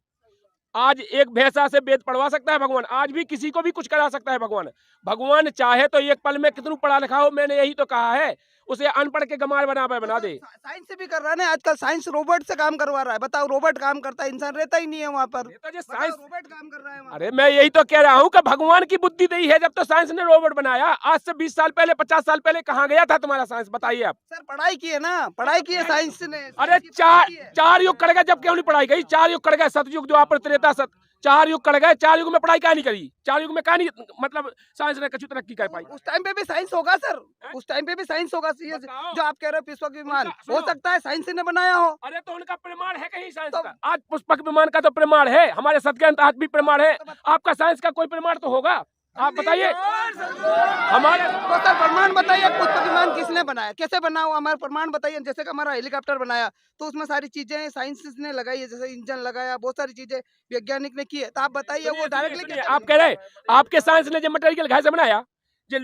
आज एक भैंसा से वेद पढ़वा सकता है भगवान, आज भी किसी को भी कुछ करा सकता है भगवान। भगवान चाहे तो एक पल में कितना पढ़ा लिखा हो, मैंने यही तो कहा है, उसे अनपढ़ के गमार बना दे। साइंस से भी कर रहा है ना आजकल, साइंस रोबोट से काम करवा रहा है। बताओ, रोबोट काम करता है, इंसान रहता ही नहीं है वहाँ पर। साइंस रोबोट काम कर रहा है वहाँ। अरे मैं यही तो कह रहा हूँ कि भगवान की बुद्धि दी है, जब तो साइंस ने रोबोट बनाया। आज से 20 साल पहले, 50 साल पहले कहाँ गया था तुम्हारा साइंस? बताइए आप। सर पढ़ाई की है ना, पढ़ाई की है साइंस ने। अरे चार युग कर गए, जब क्यों नहीं पढ़ाई गई? 4 युग कर गए, सतयुग, द्वापर, त्रेता, 4 युग कर गए। 4 युग में पढ़ाई क्या नहीं करी? 4 युग में क्या नहीं, मतलब साइंस ने कुछ तरक्की कर पाई? उस टाइम पे भी साइंस होगा सर, उस टाइम पे भी साइंस होगा। ये जो आप कह रहे हो पुष्पक विमान, हो सकता है साइंस ने बनाया हो। अरे तो उनका प्रमाण है कहीं साइंस का? आज पुष्पक विमान का तो प्रमाण है, हमारे सत्ग्रंथ आज भी प्रमाण है। आपका साइंस का कोई प्रमाण तो होगा, आप बताइए हमारे। तो सर प्रमाण बताइए, पुष्पक विमान किसने बनाया, कैसे बना हुआ, हमारा प्रमाण बताइए। जैसे कि हमारा हेलीकॉप्टर बनाया तो उसमें सारी चीजें साइंस ने लगाई है, जैसे इंजन लगाया, बहुत सारी चीजें वैज्ञानिक ने की है। तो आप बताइए वो डायरेक्टली आप कह रहे हैं आपके साइंस ने जो मटेरियल घर से बनाया, जो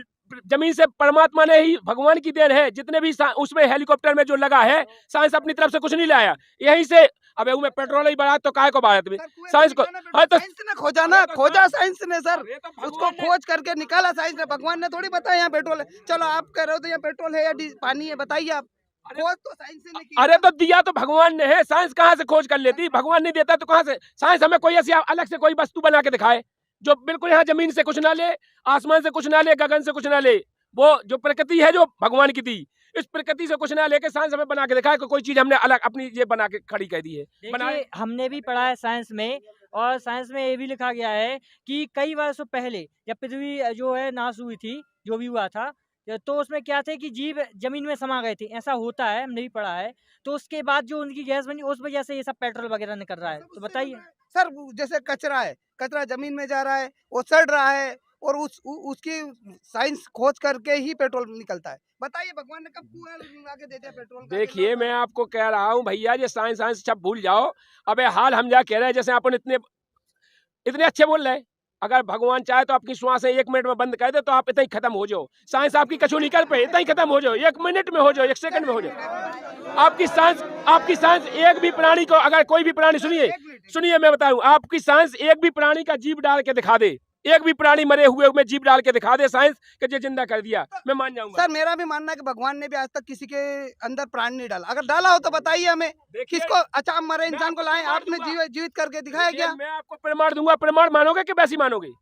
जमीन से परमात्मा ने ही, भगवान की देन है। जितने भी उसमें हेलीकॉप्टर में जो लगा है, साइंस अपनी तरफ से कुछ नहीं लाया, यहीं से। अब वो में पेट्रोल ही बढ़ा तो काहे को भारत में साइंस को? तो साइंस ने खोजा ना, खोजा साइंस ने सर, उसको खोज करके निकाला साइंस ने। भगवान ने थोड़ी बताया यहाँ पेट्रोल है। चलो आप कह रहे हो तो यहाँ पेट्रोल है या पानी है, बताइए आप। खोज तो साइंस ने की। अरे तो दिया तो भगवान ने है, साइंस कहाँ से खोज कर लेती? भगवान नहीं देता तो कहाँ से? साइंस हमें कोई ऐसी अलग से कोई वस्तु बना के दिखाए जो बिल्कुल यहाँ जमीन से कुछ ना ले, आसमान से कुछ ना ले, गगन से कुछ ना ले। वो जो प्रकृति है, जो भगवान की दी, इस प्रकृति से कुछ ना लेके साइंस हमें बना के दिखाए कि कोई चीज हमने अलग अपनी ये बना के खड़ी कर दी है। देखिए हमने भी पढ़ा है साइंस में, और साइंस में ये भी लिखा गया है कि कई वर्षों पहले जब पृथ्वी जो है नाश हुई थी, जो भी हुआ था, तो उसमें क्या थे कि जीव जमीन में समा गए थे। ऐसा होता है, हमने भी पढ़ा है। तो उसके बाद जो उनकी गैस बनी, उस वजह से ये सब पेट्रोल वगैरह निकल रहा है। तो बताइए सर, जैसे कचरा है, कचरा जमीन में जा रहा है, वो सड़ रहा है, और उसकी साइंस खोज करके ही पेट्रोल निकलता है। बताइए भगवान ने कब कुएं लगा दे दिया पेट्रोल? देखिए मैं आपको कह रहा हूँ भैया, ये साइंस सब भूल जाओ। अबे हाल हम जा कह रहे हैं, जैसे अपन इतने अच्छे बोल रहे हैं, अगर भगवान चाहे तो आपकी श्वासें 1 मिनट में बंद कर दे तो आप इतना ही खत्म हो जाओ। साइंस आपकी कछु नहीं कर पाए, इतना ही खत्म हो जाओ, 1 मिनट में हो जाओ, 1 सेकंड में हो जाओ। आपकी साइंस एक भी प्राणी को, अगर कोई भी प्राणी, सुनिए मैं बताऊं, आपकी साइंस एक भी प्राणी का जीव डाल के दिखा दे, एक भी प्राणी मरे हुए में जीव डाल के दिखा दे साइंस कि ये जिंदा कर दिया, मैं मान जाऊंगा। सर मेरा भी मानना है कि भगवान ने भी आज तक किसी के अंदर प्राण नहीं डाला। अगर डाला हो तो बताइए हमें, किसको? अच्छा, मरे इंसान को लाए, आपने जीवित करके दिखाया क्या? मैं आपको प्रमाण दूंगा, प्रमाण मानोगे कि वैसी मानोगे?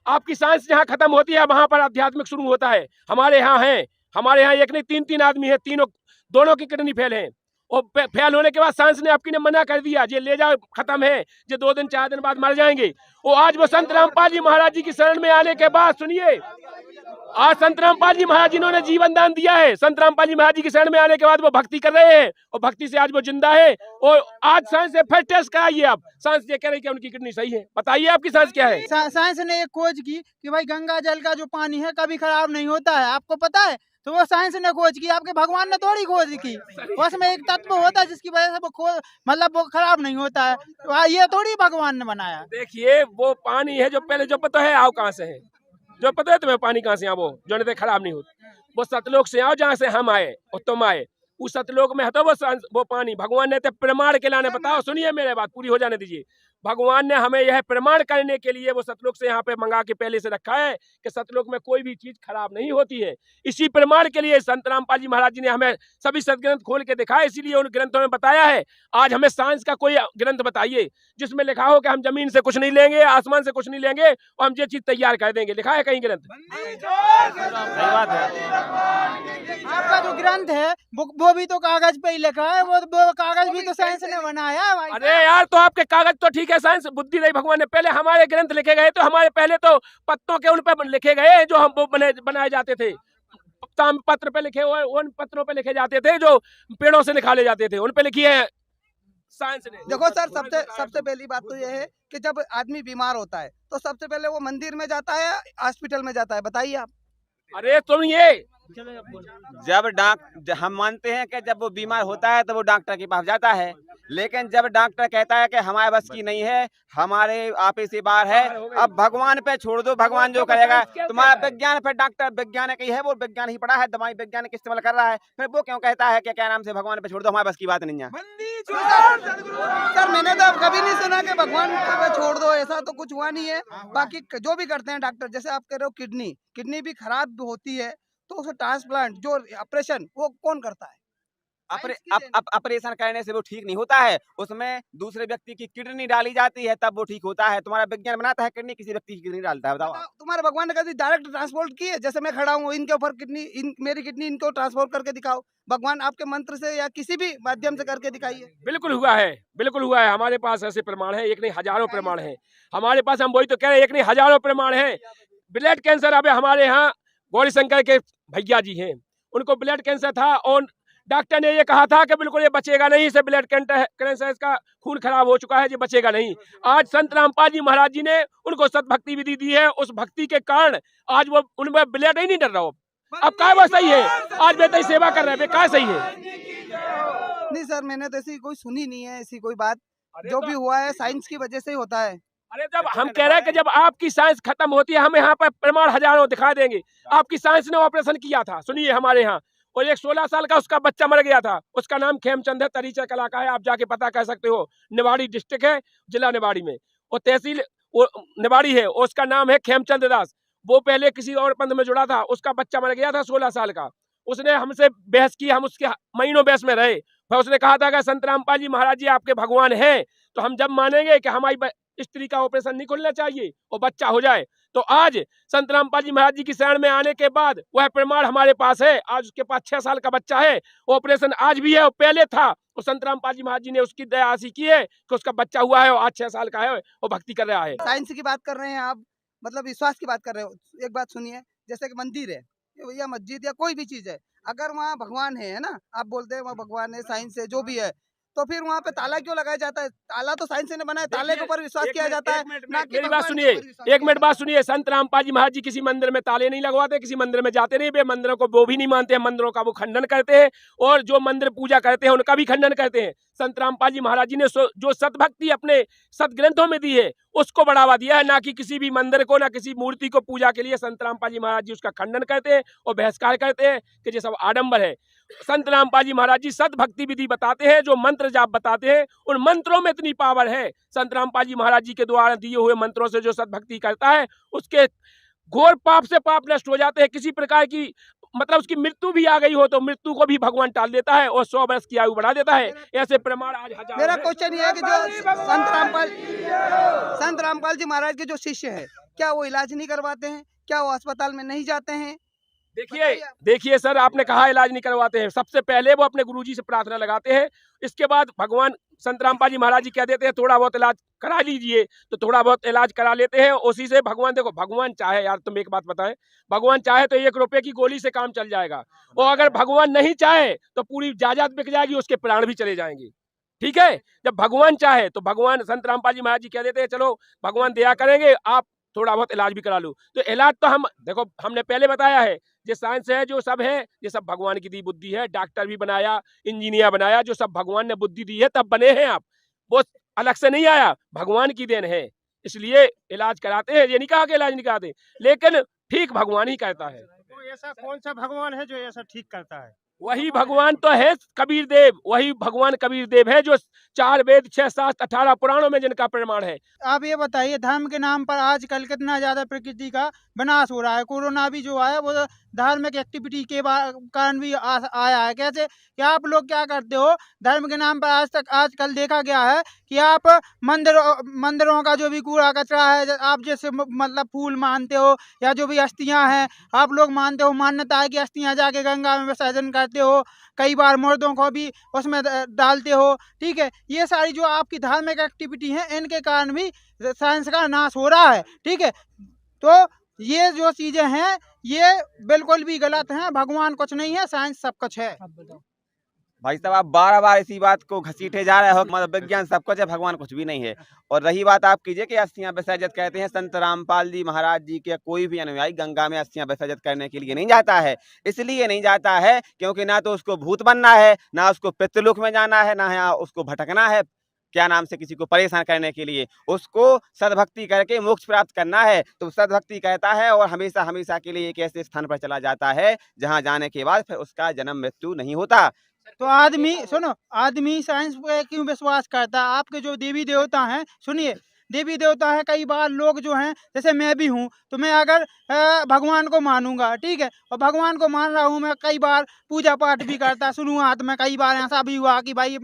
आपकी साइंस जहाँ खत्म होती है वहां पर आध्यात्मिक शुरू होता है। हमारे यहाँ है, हमारे यहाँ एक नहीं 3-3 आदमी है, तीनों दोनों की किडनी फेल है। और फेल होने के बाद साइंस ने आपकी ने मना कर दिया, ये ले जाओ, खत्म है, ये 2 दिन 4 दिन बाद मर जाएंगे। और आज वो संत रामपाल जी महाराज जी की शरण में आने के बाद, सुनिए, आज संत रामपाल जी महाराज जिन्होंने जीवन दान दिया है, संत रामपाल जी महाराज जी की शरण में आने के बाद वो भक्ति कर रहे हैं और भक्ति से आज वो जिंदा है। और आज साइंस से फिर टेस्ट कराइए आप, साइंस ये कह रही है कि उनकी किडनी सही है। बताइए आपकी साइंस क्या है? साइंस ने एक खोज की कि भाई गंगा जल का जो पानी है कभी खराब नहीं होता है, आपको पता है? तो वो साइंस ने खोज की, आपके भगवान ने थोड़ी खोज की। उसमें एक तत्व होता है जिसकी वजह से वो मतलब वो खराब नहीं होता है, तो ये थोड़ी भगवान ने बनाया। देखिए वो पानी है जो पहले जो पता है आओ कहाँ से है, जो पता है तुम्हें पानी कहाँ से आओ, वो जो नहीं खराब नहीं होता, वो सतलोक से आओ जहाँ से हम आए और तुम आए, उस सतलोक में है तो वो पानी भगवान ने तो प्रमाण के लाने, बताओ सुनिए मेरे बात पूरी हो जाने दीजिए। भगवान ने हमें यह प्रमाण करने के लिए वो सतलोक से यहाँ पे मंगा के पहले से रखा है कि सतलोक में कोई भी चीज खराब नहीं होती है। इसी प्रमाण के लिए संत रामपाल जी महाराज जी ने हमें सभी सदग्रंथ खोल के दिखाया, इसीलिए उन ग्रंथों में बताया है। आज हमें साइंस का कोई ग्रंथ बताइए जिसमें लिखा हो कि हम जमीन से कुछ नहीं लेंगे, आसमान से कुछ नहीं लेंगे और हम ये चीज तैयार कर देंगे, लिखा है कहीं ग्रंथ? आपका जो ग्रंथ है वो भी तो कागज पे ही लिखा है, वो कागज भी तो साइंस ने बनाया है। अरे यार तो आपके कागज तो ठीक है, साइंस बुद्धि नहीं भगवान ने, पहले हमारे ग्रंथ लिखे गए तो हमारे पहले तो पत्तों के उन पे लिखे गए जो हम बनाए जाते थे, ताम पत्र पे लिखे हुए, उन पत्रों पे लिखे जाते थे जो पेड़ों से निकाले जाते थे, उन पे लिखी है साइंस ने। देखो सर, सबसे पहली बात तो यह है कि जब आदमी बीमार होता है तो सबसे पहले वो मंदिर में जाता है, हॉस्पिटल में जाता है, बताइए आप। अरे तुम ये जब हम मानते हैं कि जब वो बीमार होता है तो वो डॉक्टर के पास जाता है, लेकिन जब डॉक्टर कहता है कि हमारे बस की नहीं है, हमारे आपे से बाहर है, अब भगवान पे छोड़ दो, भगवान जो करेगा। तुम्हारा विज्ञान पे डॉक्टर वैज्ञानिक ही है, वो विज्ञान ही पढ़ा है, दवाई वैज्ञानिक इस्तेमाल कर रहा है, फिर वो क्यों कहता है कि क्या नाम से भगवान पे छोड़ दो, हमारे बस की बात नहीं है। सर मैंने तो कभी नहीं सुना कि भगवान पे छोड़ दो, ऐसा तो कुछ हुआ नहीं है। बाकी जो भी करते हैं डॉक्टर, जैसे आप कह रहे हो किडनी भी खराब होती है तो उसे ट्रांसप्लांट जो ऑपरेशन वो कौन करता है? ऑपरेशन करने से वो ठीक नहीं होता है, उसमें दूसरे व्यक्ति की किडनी डाली जाती है तब वो ठीक होता है। तुम्हारा विज्ञान बनाता है किडनी, किसी व्यक्ति की किडनी डालता है, बताओ। तुम्हारे भगवान ने कभी डायरेक्ट ट्रांसपोर्ट की है? जैसे मैं खड़ा हूँ, इनके ऊपर मेरी किडनी इनको ट्रांसपोर्ट करके दिखाओ, भगवान आपके मंत्र से या किसी भी माध्यम से करके दिखाइए। बिल्कुल हुआ है, बिल्कुल हुआ है, हमारे पास ऐसे प्रमाण है, एक नहीं हजारों प्रमाण है हमारे पास। हम वही तो कह रहे हैं, एक नहीं हजारों प्रमाण है। ब्लड कैंसर अभी हमारे यहाँ गौरी शंकर के भैया जी हैं, उनको ब्लड कैंसर था और डॉक्टर ने ये कहा था कि बिल्कुल ये बचेगा नहीं, इसे ब्लड कैंसर, इसका खून खराब हो चुका है, ये बचेगा नहीं। आज संत रामपाल जी महाराज जी ने उनको सतभक्ति विधि दी है, उस भक्ति के कारण आज वो उनमें ब्लड ही नहीं डर रहा। अब क्या वो सही है, आज बेहतर सेवा कर रहे हैं, क्या सही है? नहीं सर, मैंने तो ऐसी कोई सुनी नहीं है, ऐसी कोई बात। जो भी हुआ है साइंस की वजह से ही होता है। अरे जब हम कह रहे हैं कि जब आपकी साइंस खत्म होती है, हम यहाँ पर प्रमाण हजारों दिखा देंगे। आपकी साइंस ने ऑपरेशन किया था, सुनिए हमारे यहाँ, और एक 16 साल का उसका बच्चा मर गया था, उसका नाम खेमचंद है, तरीचा कला का है, आप जाके पता कर सकते हो। निवाड़ी डिस्ट्रिक्ट है, जिला निवाड़ी में, और तहसील निवाड़ी है, उसका नाम है खेमचंद दास। वो पहले किसी और पंथ में जुड़ा था, उसका बच्चा मर गया था 16 साल का। उसने हमसे बहस की, हम उसके महीनों बहस में रहे, फिर उसने कहा था कि संत रामपाल जी महाराज जी आपके भगवान हैं, तो हम जब मानेंगे कि हमारी स्त्री का ऑपरेशन नहीं खोलना चाहिए और बच्चा हो जाए। तो आज संत रामपाल जी महाराज जी की शरण में आने के बाद वह प्रमाण हमारे पास है। आज उसके पास 6 साल का बच्चा है, ऑपरेशन आज भी है और पहले था, और संत रामपाल जी महाराज जी ने उसकी दया ऐसी की है कि उसका बच्चा हुआ है और आज 6 साल का है और भक्ति कर रहा है। साइंस की बात कर रहे हैं आप, मतलब विश्वास की बात कर रहे हो। एक बात सुनिए, जैसे कि मंदिर है या मस्जिद या कोई भी चीज है, अगर वहाँ भगवान है ना, आप बोलते हैं वहाँ भगवान है, साइंस है, जो भी है, तो फिर वहाँ पे ताला क्यों लगाया जाता है? ताला तो साइंस ने बनाया, ताले के ऊपर विश्वास किया जाता है। मेरी बात सुनिए, एक मिनट बात सुनिए। संत रामपाल जी महाराज जी किसी मंदिर में ताले नहीं लगवाते, किसी मंदिर में जाते नहीं, वे मंदिरों को वो भी नहीं मानते हैं, मंदिरों का वो खंडन करते हैं, और जो मंदिर पूजा करते हैं उनका भी खंडन करते हैं। संत रामपाल जी महाराज जी ने जो सतभक्ति अपने सदग्रंथों में दी है उसको बढ़ावा दिया है, ना कि किसी भी मंदिर को, ना किसी मूर्ति को पूजा के लिए। संत रामपाल जी महाराज जी उसका खंडन करते हैं और बहिष्कार करते हैं कि ये सब आडंबर है। संत रामपाल जी महाराज जी सतभक्ति विधि बताते हैं, जो मंत्र जाप बताते हैं, उन मंत्रों में इतनी पावर है। संत रामपाल जी महाराज जी के द्वारा दिए हुए मंत्रों से जो सतभक्ति करता है उसके घोर पाप से पाप नष्ट हो जाते हैं। किसी प्रकार की मतलब उसकी मृत्यु भी आ गई हो तो मृत्यु को भी भगवान टाल देता है और 100 वर्ष की आयु बढ़ा देता है। ऐसे प्रमाण आज हजार। मेरा क्वेश्चन ये है कि जो संत रामपाल जी महाराज के जो शिष्य है, क्या वो इलाज नहीं करवाते हैं? क्या वो अस्पताल में नहीं जाते हैं? देखिए सर, आपने कहा इलाज नहीं करवाते हैं। सबसे पहले वो अपने गुरुजी से प्रार्थना लगाते हैं, इसके बाद भगवान संत रामपाल जी महाराज जी कह देते हैं थोड़ा बहुत इलाज करा लीजिए, तो थोड़ा बहुत इलाज करा लेते हैं। उसी से भगवान, देखो भगवान चाहे, यार तुम एक बात बताएं, भगवान चाहे तो 1 रुपए की गोली से काम चल जाएगा, और अगर भगवान नहीं चाहे तो पूरी जायदाद बिक जाएगी, उसके प्राण भी चले जाएंगे। ठीक है, जब भगवान चाहे तो भगवान संत रामपाल जी महाराज जी कह देते हैं चलो भगवान दया करेंगे, आप थोड़ा बहुत इलाज भी करा लो। तो इलाज तो हम देखो, हमने पहले बताया है, जो साइंस है, जो सब है, ये सब भगवान की दी बुद्धि है। डॉक्टर भी बनाया, इंजीनियर बनाया, जो सब भगवान ने बुद्धि दी है तब बने हैं आप, वो अलग से नहीं आया, भगवान की देन है। इसलिए इलाज कराते हैं, ये नहीं कहा कि इलाज नहीं कराते, लेकिन ठीक भगवान ही कहता है। तो ऐसा कौन सा भगवान है जो ऐसा ठीक करता है? वही भगवान तो है कबीर देव, वही भगवान कबीर देव है जो 4 वेद 6 शास्त्र 18 पुराणों में जिनका प्रमाण है। आप ये बताइए, धर्म के नाम पर आजकल कितना ज्यादा प्रकृति का विनाश हो रहा है। कोरोना भी जो आया वो धार्मिक एक्टिविटी के कारण भी आया है। कैसे कि आप लोग क्या करते हो, धर्म के नाम पर आजकल देखा गया है कि आप मंदिरों का जो भी कूड़ा कचरा है, आप जैसे मतलब फूल मानते हो या जो भी अस्थियां हैं आप लोग मानते हो, मान्यता है कि अस्थियां जाके गंगा में विसर्जन करते हो, कई बार मुर्दों को भी उसमें डालते हो। ठीक है, ये सारी जो आपकी धार्मिक एक्टिविटी है, इनके कारण भी साइंस का नाश हो रहा है। ठीक है, तो ये जो चीजें हैं ये बिल्कुल भी गलत हैं। भगवान कुछ नहीं है, साइंस सब कुछ है। भाई साहब, आप बार इसी बात को घसीटे जा रहे हो, मतलब विज्ञान सब कुछ है, भगवान कुछ भी नहीं है। और रही बात आप कीजिए कि अस्थियां विसर्जित कहते हैं, संत रामपाल जी महाराज जी के कोई भी अनुयायी गंगा में अस्थियां विसर्जित करने के लिए नहीं जाता है। इसलिए नहीं जाता है क्योंकि ना तो उसको भूत बनना है, ना उसको पितृलोक में जाना है, ना उसको भटकना है क्या नाम से किसी को परेशान करने के लिए, उसको सद्भक्ति करके मोक्ष प्राप्त करना है। तो सद्भक्ति कहता है और हमेशा हमेशा के लिए एक ऐसे स्थान पर चला जाता है जहां जाने के बाद फिर उसका जन्म मृत्यु नहीं होता। तो आदमी सुनो, आदमी साइंस पे क्यों विश्वास करता है? आपके जो देवी देवता हैं, सुनिए, देवी देवता है, कई बार लोग जो हैं, जैसे मैं भी हूँ, तो मैं अगर भगवान को मानूंगा, ठीक है, और भगवान को मान रहा हूँ, मैं कई बार पूजा पाठ भी करता शुरुआत में। कई बार ऐसा भी हुआ कि भाई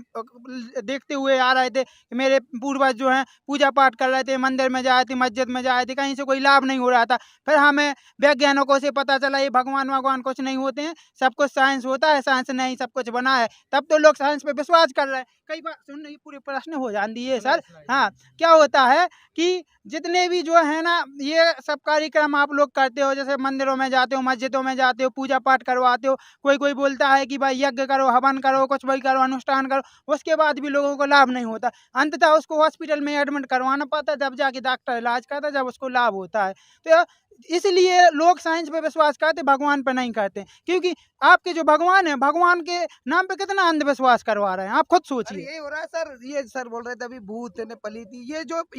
देखते हुए आ रहे थे कि मेरे पूर्वज जो हैं पूजा पाठ कर रहे थे, मंदिर में जाए थे, मस्जिद में जाए थे, कहीं से कोई लाभ नहीं हो रहा था। फिर हमें वैज्ञानिकों से पता चला ये भगवान कुछ नहीं होते हैं, सब कुछ साइंस होता है, साइंस ने ही सब कुछ बना है। तब तो लोग साइंस पे विश्वास कर रहे हैं। कई बार सुन, ये पूरे प्रश्न हो जाती है सर। हाँ, क्या होता है कि जितने भी जो है ना ये सब कार्यक्रम आप लोग करते हो, जैसे मंदिरों में जाते हो, मस्जिदों में जाते हो, पूजा पाठ करवाते हो, कोई बोलता है कि भाई यज्ञ करो, हवन करो, कुछ भी करो, अनुष्ठान करो, उसके बाद भी लोगों को लाभ नहीं होता। अंततः उसको हॉस्पिटल में एडमिट करवाना पड़ता है, जब जाके डॉक्टर इलाज करता है, जब उसको लाभ होता है। तो इसलिए लोग साइंस पे विश्वास करते, भगवान पे नहीं करते। क्योंकि आपके जो भगवान है, भगवान के नाम पे कितना अंधविश्वास करवा रहे हैं, आप खुद सोचिए। यही हो रहा है सर। ये सर बोल रहे थे अभी भूत ने पली थी,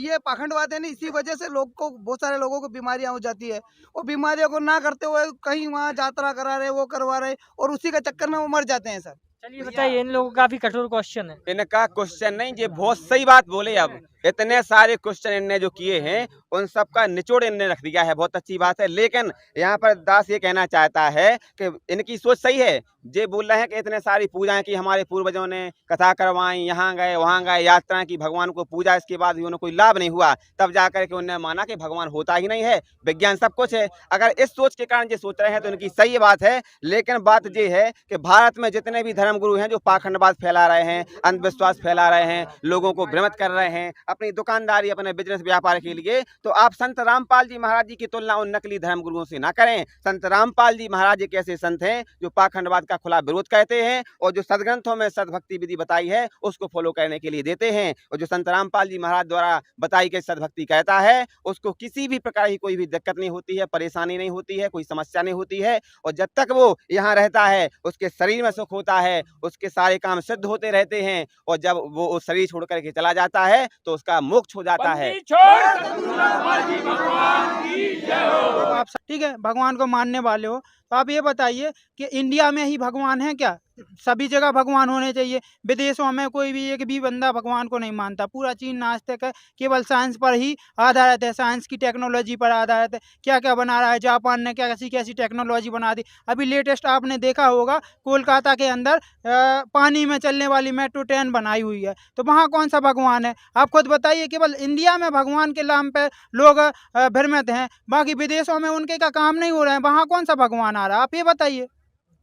ये पाखंडवाद है ना, इसी वजह से लोग को, बहुत सारे लोगों को बीमारियां हो जाती है। वो बीमारियों को ना करते हुए कहीं वहाँ यात्रा करा रहे, वो करवा रहे, और उसी के चक्कर में वो मर जाते हैं सर। चलिए बताइए, इन लोगों का काफी कठोर क्वेश्चन है। इनका क्वेश्चन नहीं, ये बहुत सही बात बोले। अब इतने सारे क्वेश्चन इनने जो किए हैं उन सब का निचोड़ इनने रख दिया है, बहुत अच्छी बात है। लेकिन यहाँ पर दास ये कहना चाहता है कि इनकी सोच सही है। ये बोल रहे हैं कि इतने सारी पूजाएं की हमारे पूर्वजों ने, कथा करवाई, यहाँ गए वहाँ गए, यात्राएं की, भगवान को पूजा, इसके बाद भी उन्हें कोई लाभ नहीं हुआ। तब जाकर के उन्होंने माना कि भगवान होता ही नहीं है, विज्ञान सब कुछ है। अगर इस सोच के कारण ये सोच रहे हैं तो इनकी सही बात है। लेकिन बात ये है कि भारत में जितने भी धर्मगुरु हैं जो पाखंडवाद फैला रहे हैं, अंधविश्वास फैला रहे हैं, लोगों को भ्रमित कर रहे हैं अपनी दुकानदारी, अपने बिजनेस व्यापार के लिए, तो आप संत रामपाल जी महाराज जी की तुलना उन नकली धर्मगुरुओं से ना करें। संत रामपाल जी महाराज एक ऐसे संत हैं जो पाखंडवाद का खुला विरोध कहते हैं और जो सदग्रंथों में सदभक्ति विधि बताई है उसको फॉलो करने के लिए देते हैं। और जो संत रामपाल जी महाराज द्वारा बताई गई सदभक्ति कहता है उसको किसी भी प्रकार की कोई भी दिक्कत नहीं होती है, परेशानी नहीं होती है, कोई समस्या नहीं होती है। और जब तक वो यहाँ रहता है उसके शरीर में सुख होता है, उसके सारे काम सिद्ध होते रहते हैं। और जब वो उस शरीर छोड़ करके चला जाता है तो उसका मोक्ष हो जाता है। आप ठीक है, भगवान को मानने वाले हो, तो आप ये बताइए कि इंडिया में ही भगवान है क्या? सभी जगह भगवान होने चाहिए। विदेशों में कोई भी एक भी बंदा भगवान को नहीं मानता। पूरा चीन नास्तिक है, केवल साइंस पर ही आधारित है, साइंस की टेक्नोलॉजी पर आधारित है। क्या-क्या बना रहा है जापान ने, क्या कैसी-कैसी टेक्नोलॉजी बना दी। अभी लेटेस्ट आपने देखा होगा कोलकाता के अंदर पानी में चलने वाली मेट्रो ट्रेन बनाई हुई है। तो वहाँ कौन-सा भगवान है? आप खुद बताइए। केवल इंडिया में भगवान के नाम पे लोग भ्रमित हैं, बाकी विदेशों में उनके का काम नहीं हो रहा है, वहाँ कौन-सा भगवान आ रहा है? आप ये बताइए।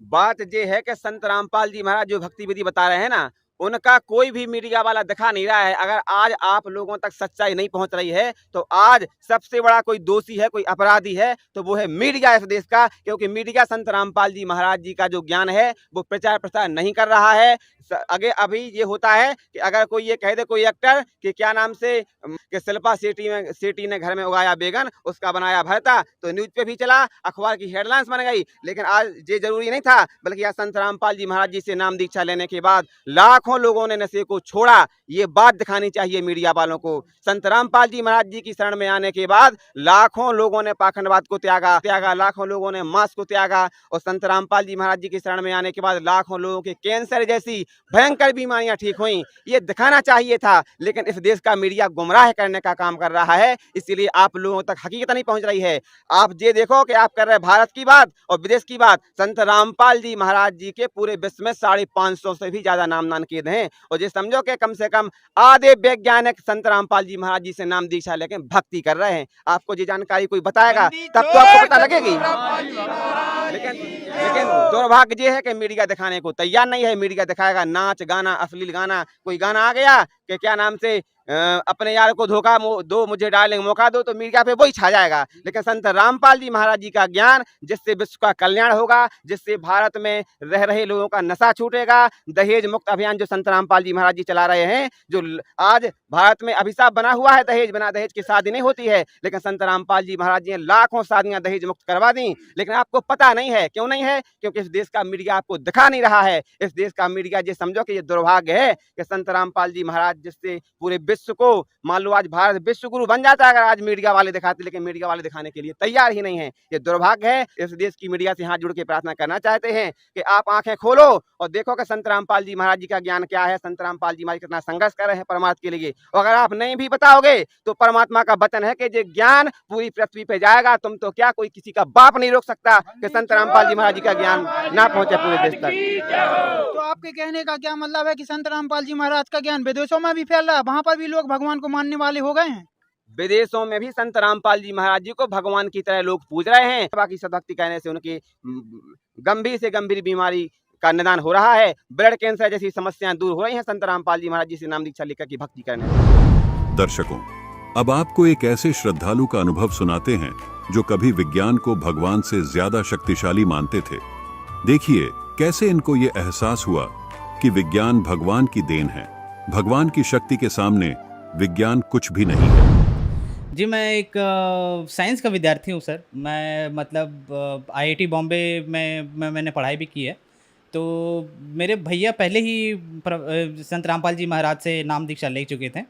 बात ये है कि संत रामपाल जी महाराज जो भक्ति विधि बता रहे हैं ना, उनका कोई भी मीडिया वाला दिखा नहीं रहा है। अगर आज आप लोगों तक सच्चाई नहीं पहुंच रही है तो आज सबसे बड़ा कोई दोषी है, कोई अपराधी है तो वो है मीडिया इस देश का, क्योंकि मीडिया संत रामपाल जी महाराज जी का जो ज्ञान है वो प्रचार प्रसार नहीं कर रहा है। आगे अभी ये होता है कि अगर कोई ये कह दे, कोई एक्टर कि क्या नाम से कि शिल्पा शेट्टी ने घर में उगाया बैगन, उसका बनाया भरता, तो न्यूज पे भी चला, अखबार की हेडलाइंस बन गई। लेकिन आज ये जरूरी नहीं था, बल्कि आज संत रामपाल जी महाराज जी से नाम दीक्षा लेने के बाद लाखों लोगों ने नशे को छोड़ा। ये बात दिखानी चाहिए मीडिया वालों को। संत रामपाल जी महाराज जी की शरण में आने के बाद लाखों लोगों ने पाखंडवाद को त्यागा, लाखों लोगों ने मांस को त्यागा, और संत रामपाल जी महाराज जी की शरण में आने के बाद लाखों लोगों के कैंसर जैसी भयंकर बीमारियां ठीक हुई। ये दिखाना चाहिए था, लेकिन इस देश का मीडिया गुमराह करने का काम कर रहा है, इसीलिए आप लोगों तक हकीकत नहीं पहुंच रही है। आप ये देखो कि आप कर रहे हैं भारत की बात और विदेश की बात। संत रामपाल जी महाराज जी के पूरे विश्व में 550 से भी ज्यादा नाम नानकीद हैं, और ये समझो कि कम से कम आधे वैज्ञानिक संत रामपाल जी महाराज जी से नाम दीक्षा लेके भक्ति कर रहे हैं। आपको ये जानकारी कोई बताएगा तब तो आपको पता लगेगी। लेकिन दुर्भाग्य ये है कि मीडिया दिखाने को तैयार नहीं है। मीडिया दिखाएगा नाच गाना, अश्लील गाना। कोई गाना आ गया कि क्या नाम से अपने यार को धोखा दो, मुझे डार्लिंग मौका दो, तो मीडिया पे वही छा जाएगा। लेकिन संत रामपाल जी महाराज जी का ज्ञान, जिससे विश्व का कल्याण होगा, जिससे भारत में रह रहे लोगों का नशा छूटेगा, दहेज मुक्त अभियान जो संत रामपाल जी महाराज जी चला रहे हैं, जो आज भारत में अभिशाप बना हुआ है, दहेज बिना दहेज की शादी नहीं होती है, लेकिन संत रामपाल जी महाराज जी ने लाखों शादियां दहेज मुक्त करवा दी। लेकिन आपको पता नहीं है, क्यों नहीं है? क्योंकि इस देश का मीडिया आपको दिखा नहीं रहा है। इस देश का मीडिया ये समझो कि ये दुर्भाग्य है कि संत रामपाल जी महाराज जिससे पूरे विश्व को, मान लो आज भारत विश्व गुरु बन जाता है अगर आज मीडिया वाले दिखाते, लेकिन मीडिया वाले दिखाने के लिए तैयार ही नहीं है। ये दुर्भाग्य है। इस देश की मीडिया से हाथ जोड़ के प्रार्थना करना चाहते हैं कि आप आंखें खोलो और देखो कि संत रामपाल जी महाराज जी का ज्ञान क्या है, संत रामपाल जी महाराज कितना संघर्ष कर रहे हैं परमात्मा के लिए। और अगर आप नहीं भी बताओगे तो परमात्मा का वचन है कि ये ज्ञान पूरी पृथ्वी पे जाएगा। तुम तो क्या, कोई किसी का बाप नहीं रोक सकता कि संत रामपाल जी महाराज जी का ज्ञान ना पहुंचे पूरे देश तक। तो आपके कहने का क्या मतलब है कि संत रामपाल जी महाराज का ज्ञान विदेशों में भी फैल रहा है, वहाँ पर भी लोग भगवान को मानने वाले हो गए हैं? विदेशों में भी संत रामपाल जी महाराज जी को भगवान की तरह लोग पूज रहे हैं। बाकी सदभक्ति कहने से उनकी गंभीर से गंभीर बीमारी का निदान हो रहा है, ब्लड कैंसर जैसी समस्याएं दूर हो रही हैं संत रामपाल जी महाराज जी से नाम दीक्षा लेकर की भक्ति करने से। दर्शकों, अब आपको एक ऐसे श्रद्धालु का अनुभव सुनाते हैं जो कभी विज्ञान को भगवान से ज्यादा शक्तिशाली मानते थे। देखिए कैसे इनको ये एहसास हुआ कि विज्ञान भगवान की देन है। भगवान की शक्ति के सामने विज्ञान कुछ भी नहीं है। जी, मैं एक साइंस का विद्यार्थी हूँ सर। मैं मतलब आईआईटी बॉम्बे में मैंने पढ़ाई भी की है। तो मेरे भैया पहले ही संत रामपाल जी महाराज से नाम दीक्षा ले चुके थे।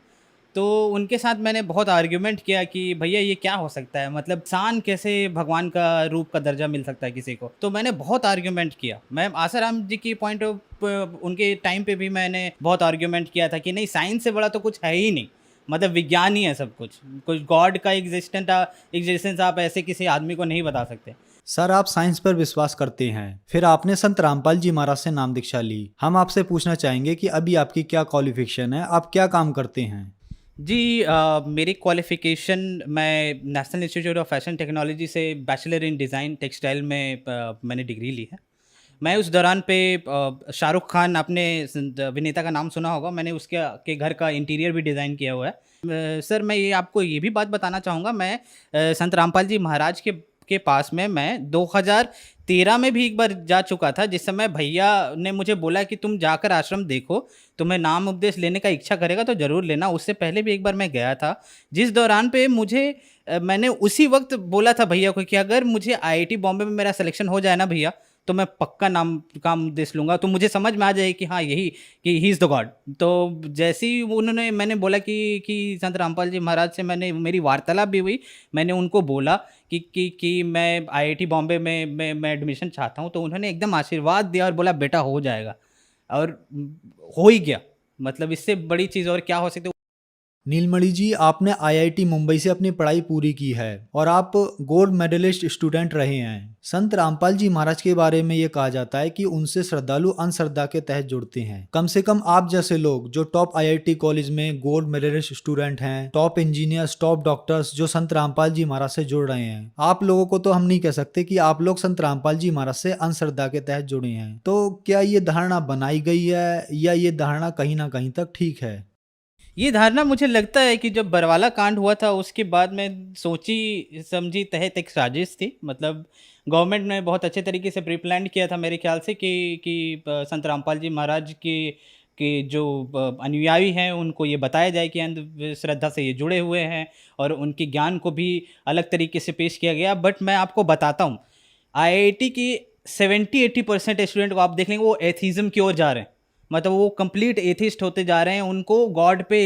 तो उनके साथ मैंने बहुत आर्ग्यूमेंट किया कि भैया ये क्या हो सकता है, मतलब इंसान कैसे भगवान का रूप का दर्जा मिल सकता है किसी को। तो मैंने बहुत आर्ग्यूमेंट किया। मैं आसाराम जी की पॉइंट ऑफ उनके टाइम पे भी मैंने बहुत आर्ग्यूमेंट किया था कि नहीं, साइंस से बड़ा तो कुछ है ही नहीं, मतलब विज्ञान ही है सब कुछ गॉड का एग्जिस्टेंस आप ऐसे किसी आदमी को नहीं बता सकते। सर, आप साइंस पर विश्वास करते हैं, फिर आपने संत रामपाल जी महाराज से नाम दीक्षा ली। हम आपसे पूछना चाहेंगे कि अभी आपकी क्या क्वालिफिकेशन है, आप क्या काम करते हैं? जी, मेरी क्वालिफ़िकेशन, मैं national institute of fashion technology से बैचलर इन डिज़ाइन टेक्सटाइल में मैंने डिग्री ली है। मैं उस दौरान पे शाहरुख खान, आपने अभिनेता का नाम सुना होगा, मैंने उसके घर का इंटीरियर भी डिज़ाइन किया हुआ है। सर, मैं ये आपको ये भी बात बताना चाहूँगा, मैं संत रामपाल जी महाराज के पास में मैं 2013 में भी एक बार जा चुका था, जिस समय भैया ने मुझे बोला कि तुम जाकर आश्रम देखो, तुम्हें नाम उपदेश लेने का इच्छा करेगा तो ज़रूर लेना। उससे पहले भी एक बार मैं गया था, जिस दौरान पे मैंने उसी वक्त बोला था भैया को कि अगर मुझे आईआईटी बॉम्बे में मेरा सिलेक्शन हो जाए ना भैया, तो मैं पक्का नाम काम देश लूँगा, तो मुझे समझ में आ जाए कि हाँ यही कि ही इज़ द गॉड। तो जैसे ही मैंने बोला कि संत रामपाल जी महाराज से मेरी वार्तालाप भी हुई, मैंने उनको बोला कि मैं आईआईटी बॉम्बे में मैं एडमिशन चाहता हूँ, तो उन्होंने एकदम आशीर्वाद दिया और बोला बेटा हो जाएगा, और हो ही गया। मतलब इससे बड़ी चीज़ और क्या हो सकती है। नीलमणि जी, आपने आईआईटी मुंबई से अपनी पढ़ाई पूरी की है और आप गोल्ड मेडलिस्ट स्टूडेंट रहे हैं। संत रामपाल जी महाराज के बारे में ये कहा जाता है कि उनसे श्रद्धालु अंधश्रद्धा के तहत जुड़ते हैं। कम से कम आप जैसे लोग जो टॉप आईआईटी कॉलेज में गोल्ड मेडलिस्ट स्टूडेंट हैं, टॉप इंजीनियर्स, टॉप डॉक्टर्स जो संत रामपाल जी महाराज से जुड़ रहे हैं, आप लोगों को तो हम नहीं कह सकते कि आप लोग संत रामपाल जी महाराज से अंधश्रद्धा के तहत जुड़े हैं। तो क्या ये धारणा बनाई गई है या ये धारणा कहीं ना कहीं तक ठीक है? ये धारणा मुझे लगता है कि जब बरवाला कांड हुआ था उसके बाद में सोची समझी तहत एक साजिश थी। मतलब गवर्नमेंट ने बहुत अच्छे तरीके से प्री प्लान किया था मेरे ख्याल से कि संत रामपाल जी महाराज के जो अनुयायी हैं उनको ये बताया जाए कि अंधश्रद्धा से ये जुड़े हुए हैं, और उनके ज्ञान को भी अलग तरीके से पेश किया गया। बट मैं आपको बताता हूँ, आईआईटी की 70-80% स्टूडेंट को आप देख लेंगे वो एथीज़म की ओर जा रहे हैं। मतलब वो कंप्लीट एथिस्ट होते जा रहे हैं, उनको गॉड पे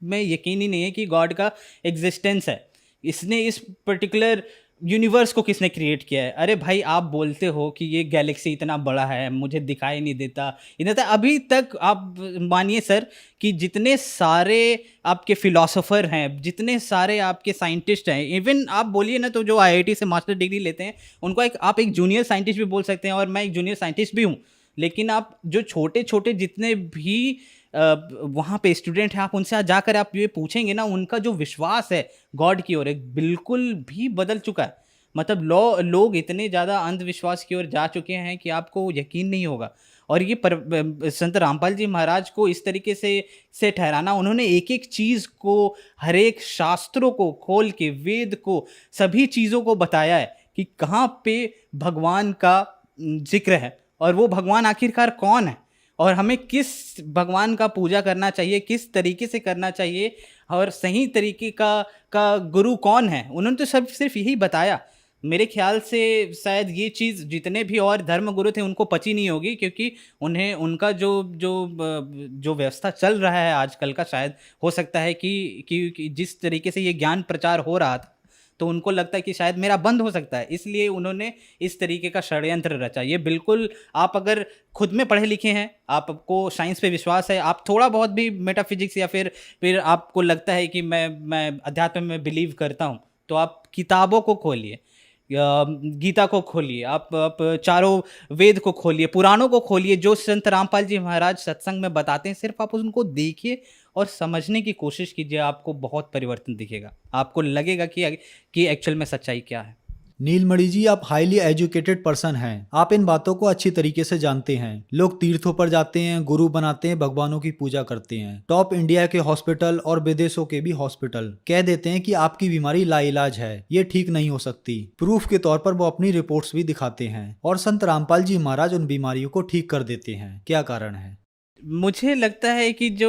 में यकीन ही नहीं है कि गॉड का एग्जिस्टेंस है। इसने इस पर्टिकुलर यूनिवर्स को किसने क्रिएट किया है? अरे भाई, आप बोलते हो कि ये गैलेक्सी इतना बड़ा है, मुझे दिखाई नहीं देता, इतना अभी तक आप मानिए सर कि जितने सारे आपके फिलोसोफर हैं, जितने सारे आपके साइंटिस्ट हैं, इवन आप बोलिए ना तो जो आईआईटी से मास्टर डिग्री लेते हैं उनको आप एक जूनियर साइंटिस्ट भी बोल सकते हैं, और मैं एक जूनियर साइंटिस्ट भी हूँ। लेकिन आप जो छोटे छोटे जितने भी वहाँ पे स्टूडेंट हैं, आप उनसे आज जाकर आप ये पूछेंगे ना, उनका जो विश्वास है गॉड की ओर एक बिल्कुल भी बदल चुका है। मतलब लोग इतने ज़्यादा अंधविश्वास की ओर जा चुके हैं कि आपको यकीन नहीं होगा। और ये संत रामपाल जी महाराज को इस तरीके से ठहराना, उन्होंने एक एक चीज़ को, हर एक शास्त्रों को खोल के, वेद को, सभी चीज़ों को बताया है कि कहाँ पे भगवान का जिक्र है और वो भगवान आखिरकार कौन है, और हमें किस भगवान का पूजा करना चाहिए, किस तरीके से करना चाहिए, और सही तरीके का गुरु कौन है। उन्होंने तो सिर्फ यही बताया। मेरे ख्याल से शायद ये चीज़ जितने भी और धर्म गुरु थे उनको पची नहीं होगी, क्योंकि उन्हें उनका जो व्यवस्था चल रहा है आजकल का, शायद हो सकता है कि जिस तरीके से ये ज्ञान प्रचार हो रहा था तो उनको लगता है कि शायद मेरा बंद हो सकता है, इसलिए उन्होंने इस तरीके का षड्यंत्र रचा। ये बिल्कुल, आप अगर खुद में पढ़े लिखे हैं, आपको साइंस पे विश्वास है, आप थोड़ा बहुत भी मेटाफिजिक्स या फिर आपको लगता है कि मैं अध्यात्म में बिलीव करता हूँ, तो आप किताबों को खोलिए, गीता को खोलिए, आप चारों वेद को खोलिए, पुराणों को खोलिए, जो संत रामपाल जी महाराज सत्संग में बताते हैं, सिर्फ आप उनको देखिए और समझने की कोशिश कीजिए, आपको बहुत परिवर्तन दिखेगा। आपको लगेगा कि एक्चुअल में सच्चाई क्या है। नीलमणि जी, आप हाईली एजुकेटेड पर्सन हैं, आप इन बातों को अच्छी तरीके से जानते हैं। लोग तीर्थों पर जाते हैं, गुरु बनाते हैं, भगवानों की पूजा करते हैं। टॉप इंडिया के हॉस्पिटल और विदेशों के भी हॉस्पिटल कह देते हैं कि आपकी बीमारी लाइलाज है, ये ठीक नहीं हो सकती। प्रूफ के तौर पर वो अपनी रिपोर्ट्स भी दिखाते हैं, और संत रामपाल जी महाराज उन बीमारियों को ठीक कर देते हैं। क्या कारण है? मुझे लगता है कि जो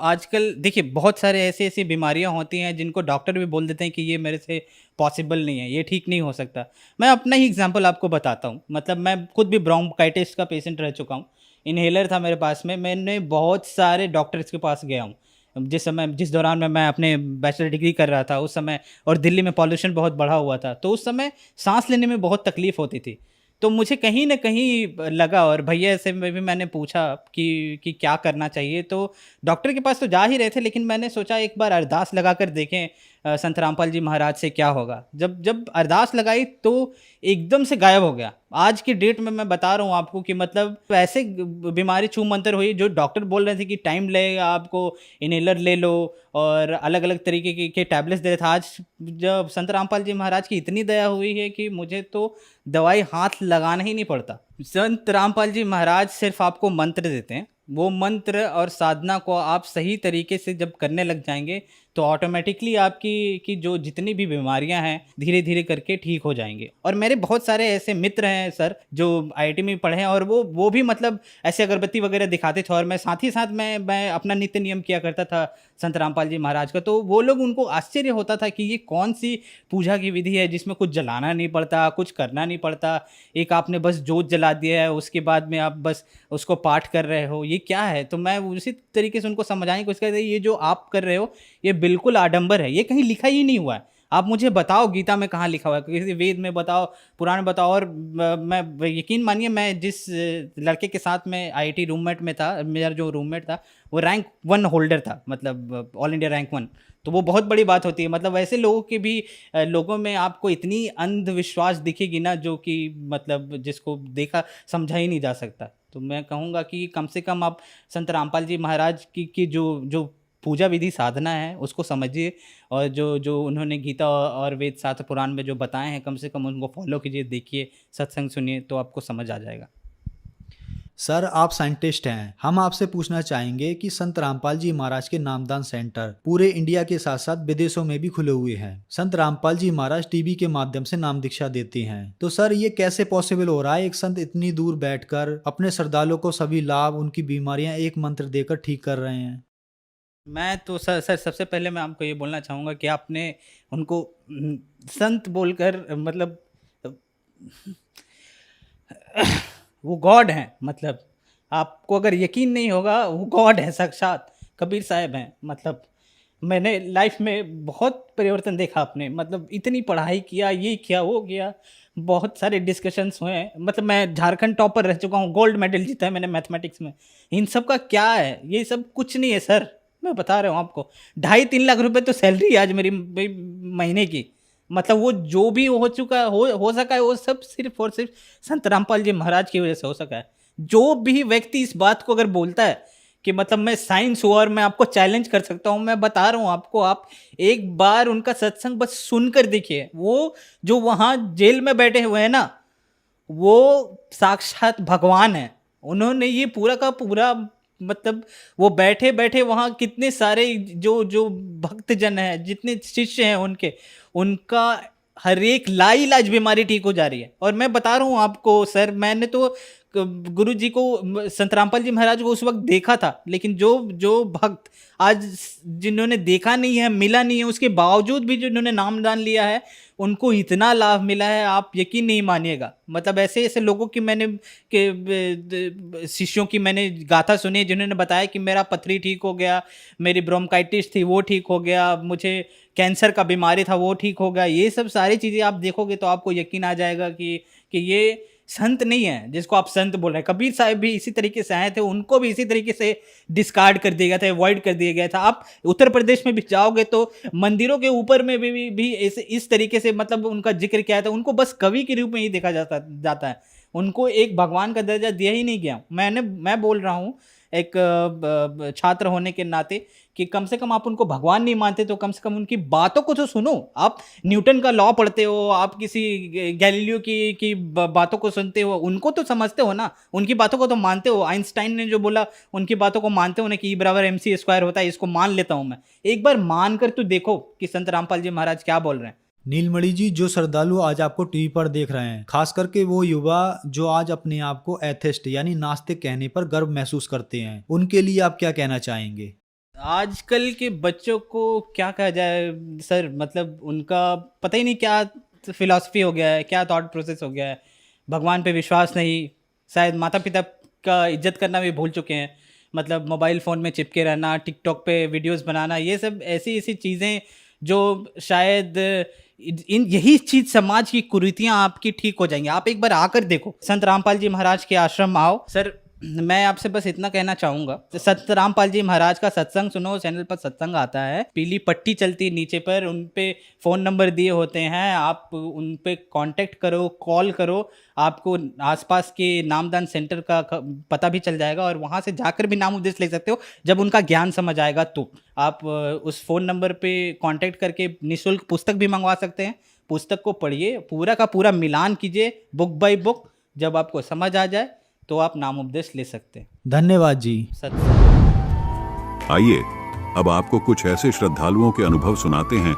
आजकल देखिए, बहुत सारे ऐसी बीमारियां होती हैं जिनको डॉक्टर भी बोल देते हैं कि ये मेरे से पॉसिबल नहीं है, ये ठीक नहीं हो सकता। मैं अपना ही एग्जांपल आपको बताता हूँ। मतलब मैं खुद भी ब्रोंकाइटिस का पेशेंट रह चुका हूँ। इन्हेलर था मेरे पास में, मैंने बहुत सारे डॉक्टर्स के पास गया हूँ जिस दौरान मैं अपने बैचलर डिग्री कर रहा था उस समय, और दिल्ली में पॉल्यूशन बहुत बढ़ा हुआ था, तो उस समय सांस लेने में बहुत तकलीफ होती थी। तो मुझे कहीं ना कहीं लगा, और भैया से भी मैंने पूछा कि क्या करना चाहिए। तो डॉक्टर के पास तो जा ही रहे थे, लेकिन मैंने सोचा एक बार अरदास लगा कर देखें संत रामपाल जी महाराज से क्या होगा। जब अरदास लगाई तो एकदम से गायब हो गया। आज की डेट में मैं बता रहा हूँ आपको कि मतलब ऐसे बीमारी छू मंतर हुई, जो डॉक्टर बोल रहे थे कि टाइम लगेगा, आपको इनहेलर ले लो और अलग अलग तरीके के टैबलेट्स दे रहे थे। आज जब संत रामपाल जी महाराज की इतनी दया हुई है कि मुझे तो दवाई हाथ लगाना ही नहीं पड़ता। संत रामपाल जी महाराज सिर्फ आपको मंत्र देते हैं, वो मंत्र और साधना को आप सही तरीके से जब करने लग जाएंगे तो ऑटोमेटिकली आपकी की जो जितनी भी बीमारियां हैं धीरे धीरे करके ठीक हो जाएंगे। और मेरे बहुत सारे ऐसे मित्र हैं सर जो आईआईटी में पढ़े हैं, और वो भी मतलब ऐसे अगरबत्ती वगैरह दिखाते थे, और मैं साथ ही साथ मैं अपना नित्य नियम किया करता था संत रामपाल जी महाराज का। तो वो लोग, उनको आश्चर्य होता था कि ये कौन सी पूजा की विधि है जिसमें कुछ जलाना नहीं पड़ता, कुछ करना नहीं पड़ता, एक आपने बस जोत जला दिया है, उसके बाद में आप बस उसको पाठ कर रहे हो, ये क्या है। तो मैं उसी तरीके से उनको समझाने की कोशिश करता, ये जो आप कर रहे हो ये बिल्कुल आडंबर है, ये कहीं लिखा ही नहीं हुआ है। आप मुझे बताओ गीता में कहाँ लिखा हुआ है, किसी वेद में बताओ, पुराण में बताओ। और मैं यकीन मानिए, मैं जिस लड़के के साथ में आईआईटी रूममेट में था, मेरा जो रूममेट था वो रैंक 1 होल्डर था, मतलब ऑल इंडिया रैंक 1। तो वो बहुत बड़ी बात होती है। मतलब ऐसे लोगों के भी लोगों में आपको इतनी अंधविश्वास दिखेगी ना, जो कि मतलब जिसको देखा समझा ही नहीं जा सकता। तो मैं कहूँगा कि कम से कम आप संत रामपाल जी महाराज की जो पूजा विधि साधना है उसको समझिए, और जो उन्होंने गीता और वेद शास्त्र पुराण में जो बताए हैं, कम से कम उनको फॉलो कीजिए, देखिए, सत्संग सुनिए, तो आपको समझ आ जाएगा। सर, आप साइंटिस्ट हैं, हम आपसे पूछना चाहेंगे कि संत रामपाल जी महाराज के नामदान सेंटर पूरे इंडिया के साथ साथ विदेशों में भी खुले हुए हैं। संत रामपाल जी महाराज टीवी के माध्यम से नाम दीक्षा देते हैं। तो सर, ये कैसे पॉसिबल हो रहा है, एक संत इतनी दूर बैठकर अपने श्रद्धालुओं को सभी लाभ, उनकी बीमारियां एक मंत्र देकर ठीक कर रहे हैं? मैं तो सर सबसे पहले मैं आपको ये बोलना चाहूँगा कि आपने उनको संत बोलकर, मतलब वो गॉड हैं। मतलब आपको अगर यकीन नहीं होगा, वो गॉड है, साक्षात कबीर साहब हैं। मतलब मैंने लाइफ में बहुत परिवर्तन देखा आपने, मतलब इतनी पढ़ाई किया, ये किया, वो किया, बहुत सारे डिस्कशंस हुए हैं। मतलब मैं झारखंड टॉपर रह चुका हूँ, गोल्ड मेडल जीता है मैंने मैथमेटिक्स में। इन सब का क्या है, ये सब कुछ नहीं है सर, मैं बता रहा हूँ आपको। 2.5-3 लाख रुपए तो सैलरी है आज मेरी महीने की। मतलब वो जो भी हो चुका हो सका है, वो सब सिर्फ और सिर्फ संत रामपाल जी महाराज की वजह से हो सका है। जो भी व्यक्ति इस बात को अगर बोलता है कि मतलब मैं साइंस हूँ और मैं आपको चैलेंज कर सकता हूँ, मैं बता रहा हूँ आपको, आप एक बार उनका सत्संग बस सुनकर देखिए। वो जो वहाँ जेल में बैठे हुए हैं ना, वो साक्षात भगवान है। उन्होंने ये पूरा का पूरा, मतलब वो बैठे बैठे वहाँ कितने सारे जो भक्तजन हैं, जितने शिष्य हैं उनका हर एक लाइलाज बीमारी ठीक हो जा रही है। और मैं बता रहा हूँ आपको सर, मैंने तो गुरु जी को, संत रामपाल जी महाराज को उस वक्त देखा था, लेकिन जो भक्त आज जिन्होंने देखा नहीं है, मिला नहीं है, उसके बावजूद भी जिन्होंने नामदान लिया है, उनको इतना लाभ मिला है, आप यकीन नहीं मानिएगा। मतलब ऐसे ऐसे लोगों की शिष्यों की मैंने गाथा सुनी, जिन्होंने बताया कि मेरा पथरी ठीक हो गया, मेरी ब्रोंकाइटिस थी वो ठीक हो गया, मुझे कैंसर का बीमारी था वो ठीक हो गया। ये सब सारी चीज़ें आप देखोगे तो आपको यकीन आ जाएगा कि ये संत नहीं है जिसको आप संत बोल रहे हैं। कबीर साहब भी इसी तरीके से आए थे, उनको भी इसी तरीके से डिस्कार्ड कर दिया गया था, अवॉइड कर दिया गया था। आप उत्तर प्रदेश में भी जाओगे तो मंदिरों के ऊपर में भी इस तरीके से मतलब उनका जिक्र किया था। उनको बस कवि के रूप में ही देखा जाता है, उनको एक भगवान का दर्जा दिया ही नहीं गया। मैं बोल रहा हूँ एक छात्र होने के नाते कि कम से कम आप उनको भगवान नहीं मानते तो कम से कम उनकी बातों को तो सुनो। आप न्यूटन का लॉ पढ़ते हो, आप किसी गैलीलियो की बातों को सुनते हो, उनको तो समझते हो ना, उनकी बातों को तो मानते हो। आइंस्टाइन ने जो बोला उनकी बातों को मानते हो ना कि E=mc² होता है, इसको मान लेता हूँ मैं। एक बार मान कर तो देखो कि संत रामपाल जी महाराज क्या बोल रहे हैं। नीलमणि जी, जो श्रद्धालु आज आपको टीवी पर देख रहे हैं, खास करके वो युवा जो आज अपने आप को एथेस्ट यानी नास्तिक कहने पर गर्व महसूस करते हैं, उनके लिए आप क्या कहना चाहेंगे? आजकल के बच्चों को क्या कहा जाए सर, मतलब उनका पता ही नहीं क्या फिलॉसफी हो गया है, क्या थॉट प्रोसेस हो गया है। भगवान पे विश्वास नहीं, शायद माता पिता का इज्जत करना भी भूल चुके हैं। मतलब मोबाइल फ़ोन में चिपके रहना, टिकटॉक पे वीडियोस बनाना, ये सब ऐसी चीज़ें जो शायद यही चीज़ समाज की कुरीतियाँ आपकी ठीक हो जाएंगी। आप एक बार आकर देखो, संत रामपाल जी महाराज के आश्रम आओ। सर मैं आपसे बस इतना कहना चाहूँगा, संत रामपाल जी महाराज का सत्संग सुनो, चैनल पर सत्संग आता है, पीली पट्टी चलती है नीचे पर, उन पे फ़ोन नंबर दिए होते हैं, आप उन पे कांटेक्ट करो, कॉल करो, आपको आसपास के नामदान सेंटर का पता भी चल जाएगा और वहाँ से जाकर भी नाम उपदेश ले सकते हो। जब उनका ज्ञान समझ आएगा तो आप उस फ़ोन नंबर पे कांटेक्ट करके निःशुल्क पुस्तक भी मंगवा सकते हैं। पुस्तक को पढ़िए, पूरा का पूरा मिलान कीजिए बुक बाय बुक, जब आपको समझ आ जाए तो आप नाम उपदेश ले सकते हैं। धन्यवाद जी। आइए अब आपको कुछ ऐसे श्रद्धालुओं के अनुभव सुनाते हैं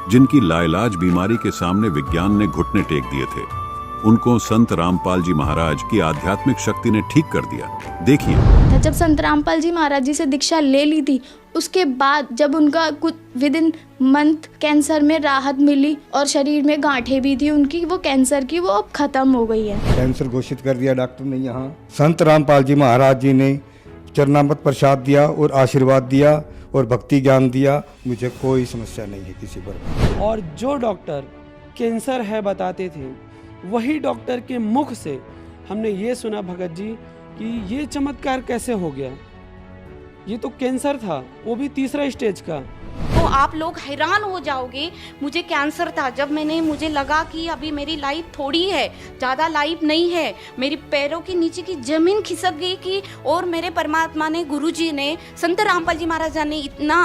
जिनकी लाइलाज बीमारी के सामने विज्ञान ने घुटने टेक दिए थे। उनको संत रामपाल जी महाराज की आध्यात्मिक शक्ति ने ठीक कर दिया। देखिए, जब संत रामपाल जी महाराज जी से दीक्षा ले ली थी, उसके बाद जब उनका कुछ विद इन मंथ कैंसर में राहत मिली और शरीर में गांठें भी थी उनकी, वो कैंसर की, वो अब खत्म हो गई है। कैंसर घोषित कर दिया डॉक्टर ने। यहाँ संत रामपाल जी महाराज जी ने चरणामृत प्रसाद दिया और आशीर्वाद दिया और भक्ति ज्ञान दिया। मुझे कोई समस्या नहीं है किसी पर। और जो डॉक्टर कैंसर है बताते थे, वही डॉक्टर के मुख से हमने ये सुना भगत जी कि ये चमत्कार कैसे हो गया, ये तो कैंसर था, वो भी 3रा स्टेज का। तो आप लोग हैरान हो जाओगे। मुझे कैंसर था, जब मुझे लगा कि अभी मेरी लाइफ थोड़ी है, ज़्यादा लाइफ नहीं है, मेरी पैरों के नीचे की ज़मीन खिसक गई कि, और मेरे परमात्मा ने, गुरुजी ने, संत रामपाल जी महाराज ने इतना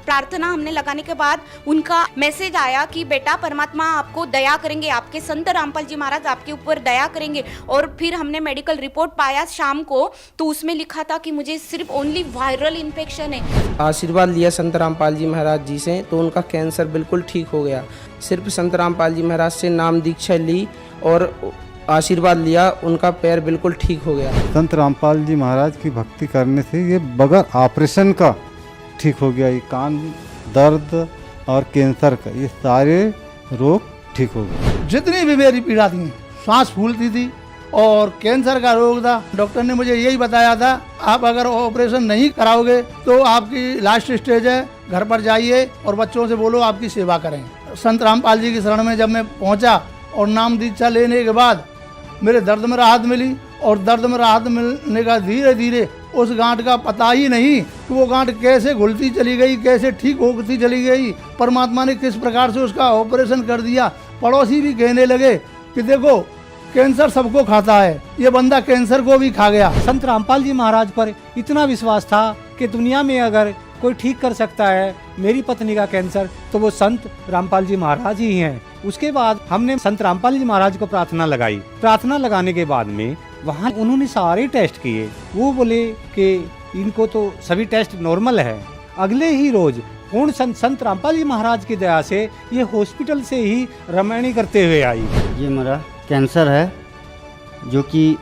प्रार्थना हमने लगाने के बाद उनका मैसेज आया कि बेटा परमात्मा आपको दया करेंगे, आपके संत रामपाल जी महाराज आपके ऊपर दया करेंगे। और फिर हमने मेडिकल रिपोर्ट पाया शाम को, तो उसमें लिखा था कि मुझे सिर्फ ओनली वायरल इन्फेक्शन है। आशीर्वाद लिया संत रामपाल जी महाराज जी से, तो उनका कैंसर बिल्कुल ठीक हो गया। सिर्फ संत रामपाल जी महाराज से नाम दीक्षा ली और आशीर्वाद लिया, उनका पैर बिल्कुल ठीक हो गया। संत रामपाल जी महाराज की भक्ति करने से ये बगैर ऑपरेशन का ठीक हो गया। ये कान दर्द और कैंसर का, ये सारे रोग ठीक हो गए। जितनी भी मेरी पीड़ा थी, सांस फूलती थी और कैंसर का रोग था, डॉक्टर ने मुझे यही बताया था, आप अगर ऑपरेशन नहीं कराओगे तो आपकी लास्ट स्टेज है, घर पर जाइए और बच्चों से बोलो आपकी सेवा करें। संत रामपाल जी की शरण में जब मैं पहुंचा और नाम दीक्षा लेने के बाद मेरे दर्द में राहत मिली, और दर्द में राहत मिलने का धीरे धीरे उस गांठ का पता ही नहीं कि वो गांठ कैसे घुलती चली गई, कैसे ठीक होती चली गई। परमात्मा ने किस प्रकार से उसका ऑपरेशन कर दिया। पड़ोसी भी कहने लगे कि देखो कैंसर सबको खाता है, ये बंदा कैंसर को भी खा गया। संत रामपाल जी महाराज पर इतना विश्वास था कि दुनिया में अगर कोई ठीक कर सकता है मेरी पत्नी का कैंसर, तो वो संत रामपाल जी महाराज ही हैं। उसके बाद हमने संत रामपाल जी महाराज को प्रार्थना लगाई। प्रार्थना लगाने के बाद में वहाँ उन्होंने सारे टेस्ट किए। वो बोले कि इनको तो सभी टेस्ट नॉर्मल है। अगले ही रोज पूर्ण संत रामपाल जी महाराज की दया से ये हॉस्पिटल से ही रमणी करते हुए आई। ये मेरा कैंसर है, जो कि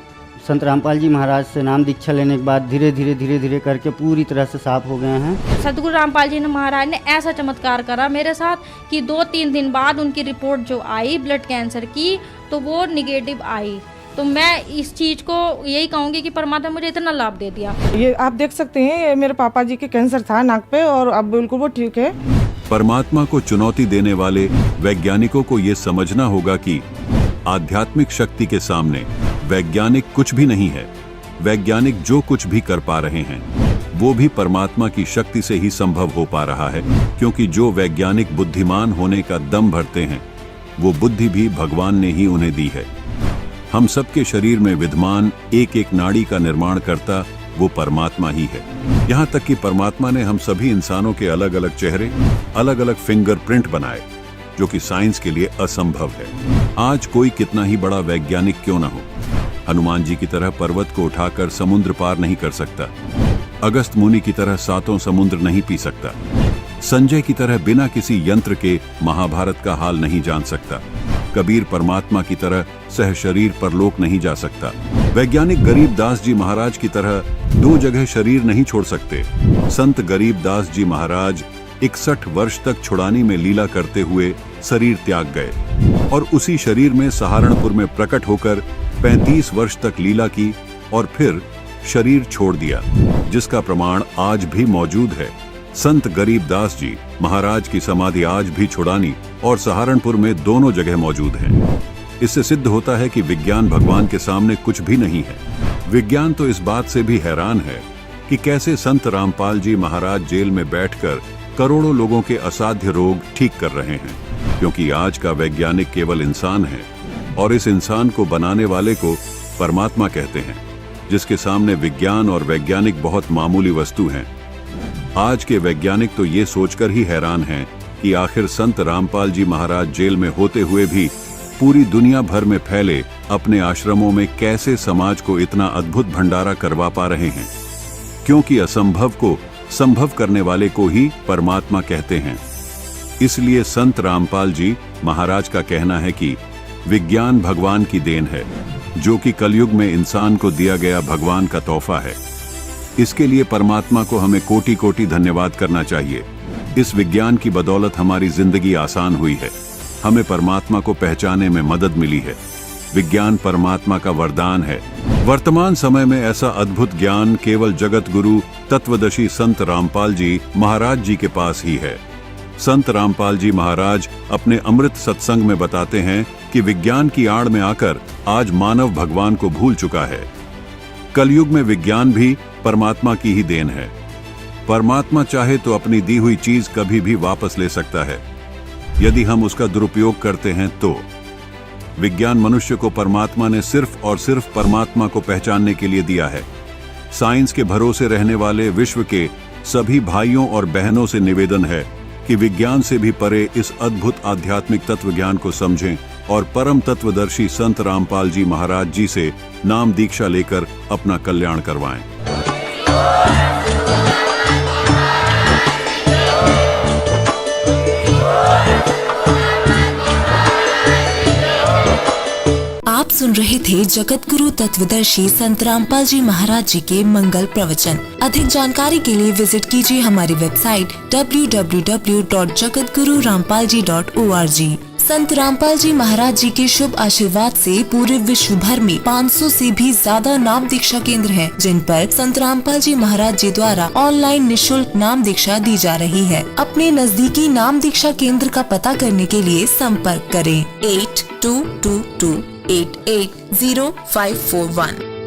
संत रामपाल जी महाराज से नाम दीक्षा लेने के बाद धीरे धीरे करके पूरी तरह से साफ हो गए हैं। सतगुरु रामपाल जी महाराज ने ऐसा चमत्कार करा मेरे साथ कि 2-3 दिन बाद उनकी रिपोर्ट जो आई ब्लड कैंसर की, तो वो निगेटिव आई। तो मैं इस चीज को यही कहूँगी कि परमात्मा मुझे इतना लाभ दे दिया। ये आप देख सकते हैं, ये मेरे पापा जी के कैंसर था नाक पे, और अब बिल्कुल वो ठीक है। परमात्मा को चुनौती देने वाले वैज्ञानिकों को ये समझना होगा कि आध्यात्मिक शक्ति के सामने वैज्ञानिक कुछ भी नहीं है। वैज्ञानिक जो कुछ भी कर पा रहे हैं वो भी परमात्मा की शक्ति से ही संभव हो पा रहा है, क्योंकि जो वैज्ञानिक बुद्धिमान होने का दम भरते हैं वो बुद्धि भी भगवान ने ही उन्हें दी है। हम सबके शरीर में विद्यमान एक एक नाड़ी का निर्माण करता वो परमात्मा ही है। यहाँ तक कि परमात्मा ने हम सभी इंसानों के अलग अलग चेहरे, अलग अलग फिंगरप्रिंट बनाए, जो कि साइंस के लिए असंभव है। आज कोई कितना ही बड़ा वैज्ञानिक क्यों ना हो, हनुमान जी की तरह पर्वत को उठाकर समुद्र पार नहीं कर सकता, अगस्त मुनि की तरह 7 समुद्र नहीं पी सकता, संजय की तरह बिना किसी यंत्र के महाभारत का हाल नहीं जान सकता, कबीर परमात्मा की तरह सह शरीर परलोक नहीं जा सकता, वैज्ञानिक गरीबदास जी महाराज की तरह 2 जगह शरीर नहीं छोड़ सकते। संत गरीबदास जी महाराज 61 वर्ष तक छुड़ानी में लीला करते हुए शरीर त्याग गए और उसी शरीर में सहारनपुर में प्रकट होकर 35 वर्ष तक लीला की और फिर शरीर छोड़ दिया, जिसका प्रमाण आज भी मौजूद है। संत गरीबदास जी महाराज की समाधि आज भी छुड़ानी और सहारनपुर में दोनों जगह मौजूद है। इससे सिद्ध होता है कि विज्ञान भगवान के सामने कुछ भी नहीं है। विज्ञान तो इस बात से भी हैरान है कि कैसे संत रामपाल जी महाराज जेल में बैठकर करोड़ों लोगों के असाध्य रोग ठीक कर रहे हैं, क्योंकि आज का वैज्ञानिक केवल इंसान है और इस इंसान को बनाने वाले को परमात्मा कहते हैं, जिसके सामने विज्ञान और वैज्ञानिक बहुत मामूली वस्तु हैं। आज के वैज्ञानिक तो ये सोचकर ही हैरान हैं कि आखिर संत रामपाल जी महाराज जेल में होते हुए भी पूरी दुनिया भर में फैले अपने आश्रमों में कैसे समाज को इतना अद्भुत भंडारा करवा पा रहे हैं, क्योंकि असंभव को संभव करने वाले को ही परमात्मा कहते हैं। इसलिए संत रामपाल जी महाराज का कहना है कि विज्ञान भगवान की देन है, जो कि कलयुग में इंसान को दिया गया भगवान का तोहफा है। इसके लिए परमात्मा को हमें कोटि कोटि धन्यवाद करना चाहिए। इस विज्ञान की बदौलत हमारी जिंदगी आसान हुई है, हमें परमात्मा को पहचानने में मदद मिली है। विज्ञान परमात्मा का वरदान है। वर्तमान समय में ऐसा अद्भुत ज्ञान केवल जगत गुरु तत्वदर्शी संत रामपाल जी महाराज जी के पास ही है। संत रामपाल जी महाराज अपने अमृत सत्संग में बताते हैं कि विज्ञान की आड़ में आकर आज मानव भगवान को भूल चुका है। कलयुग में विज्ञान भी परमात्मा की ही देन है। परमात्मा चाहे तो अपनी दी हुई चीज कभी भी वापस ले सकता है, यदि हम उसका दुरुपयोग करते हैं तो। विज्ञान मनुष्य को परमात्मा ने सिर्फ और सिर्फ परमात्मा को पहचानने के लिए दिया है। साइंस के भरोसे रहने वाले विश्व के सभी भाइयों और बहनों से निवेदन है कि विज्ञान से भी परे इस अद्भुत आध्यात्मिक तत्व ज्ञान को समझें और परम तत्वदर्शी संत रामपाल जी महाराज जी से नाम दीक्षा लेकर अपना कल्याण करवाएं। आप सुन रहे थे जगत गुरु तत्वदर्शी संत रामपाल जी महाराज जी के मंगल प्रवचन। अधिक जानकारी के लिए विजिट कीजिए हमारी वेबसाइट www.jagatgururampalji.org। संत रामपाल जी महाराज जी के शुभ आशीर्वाद से पूरे विश्व भर में 500 से भी ज्यादा नाम दीक्षा केंद्र हैं, जिन पर संत रामपाल जी महाराज जी द्वारा ऑनलाइन निशुल्क नाम दीक्षा दी जा रही है। अपने नजदीकी नाम दीक्षा केंद्र का पता करने के लिए संपर्क करें 8222880541।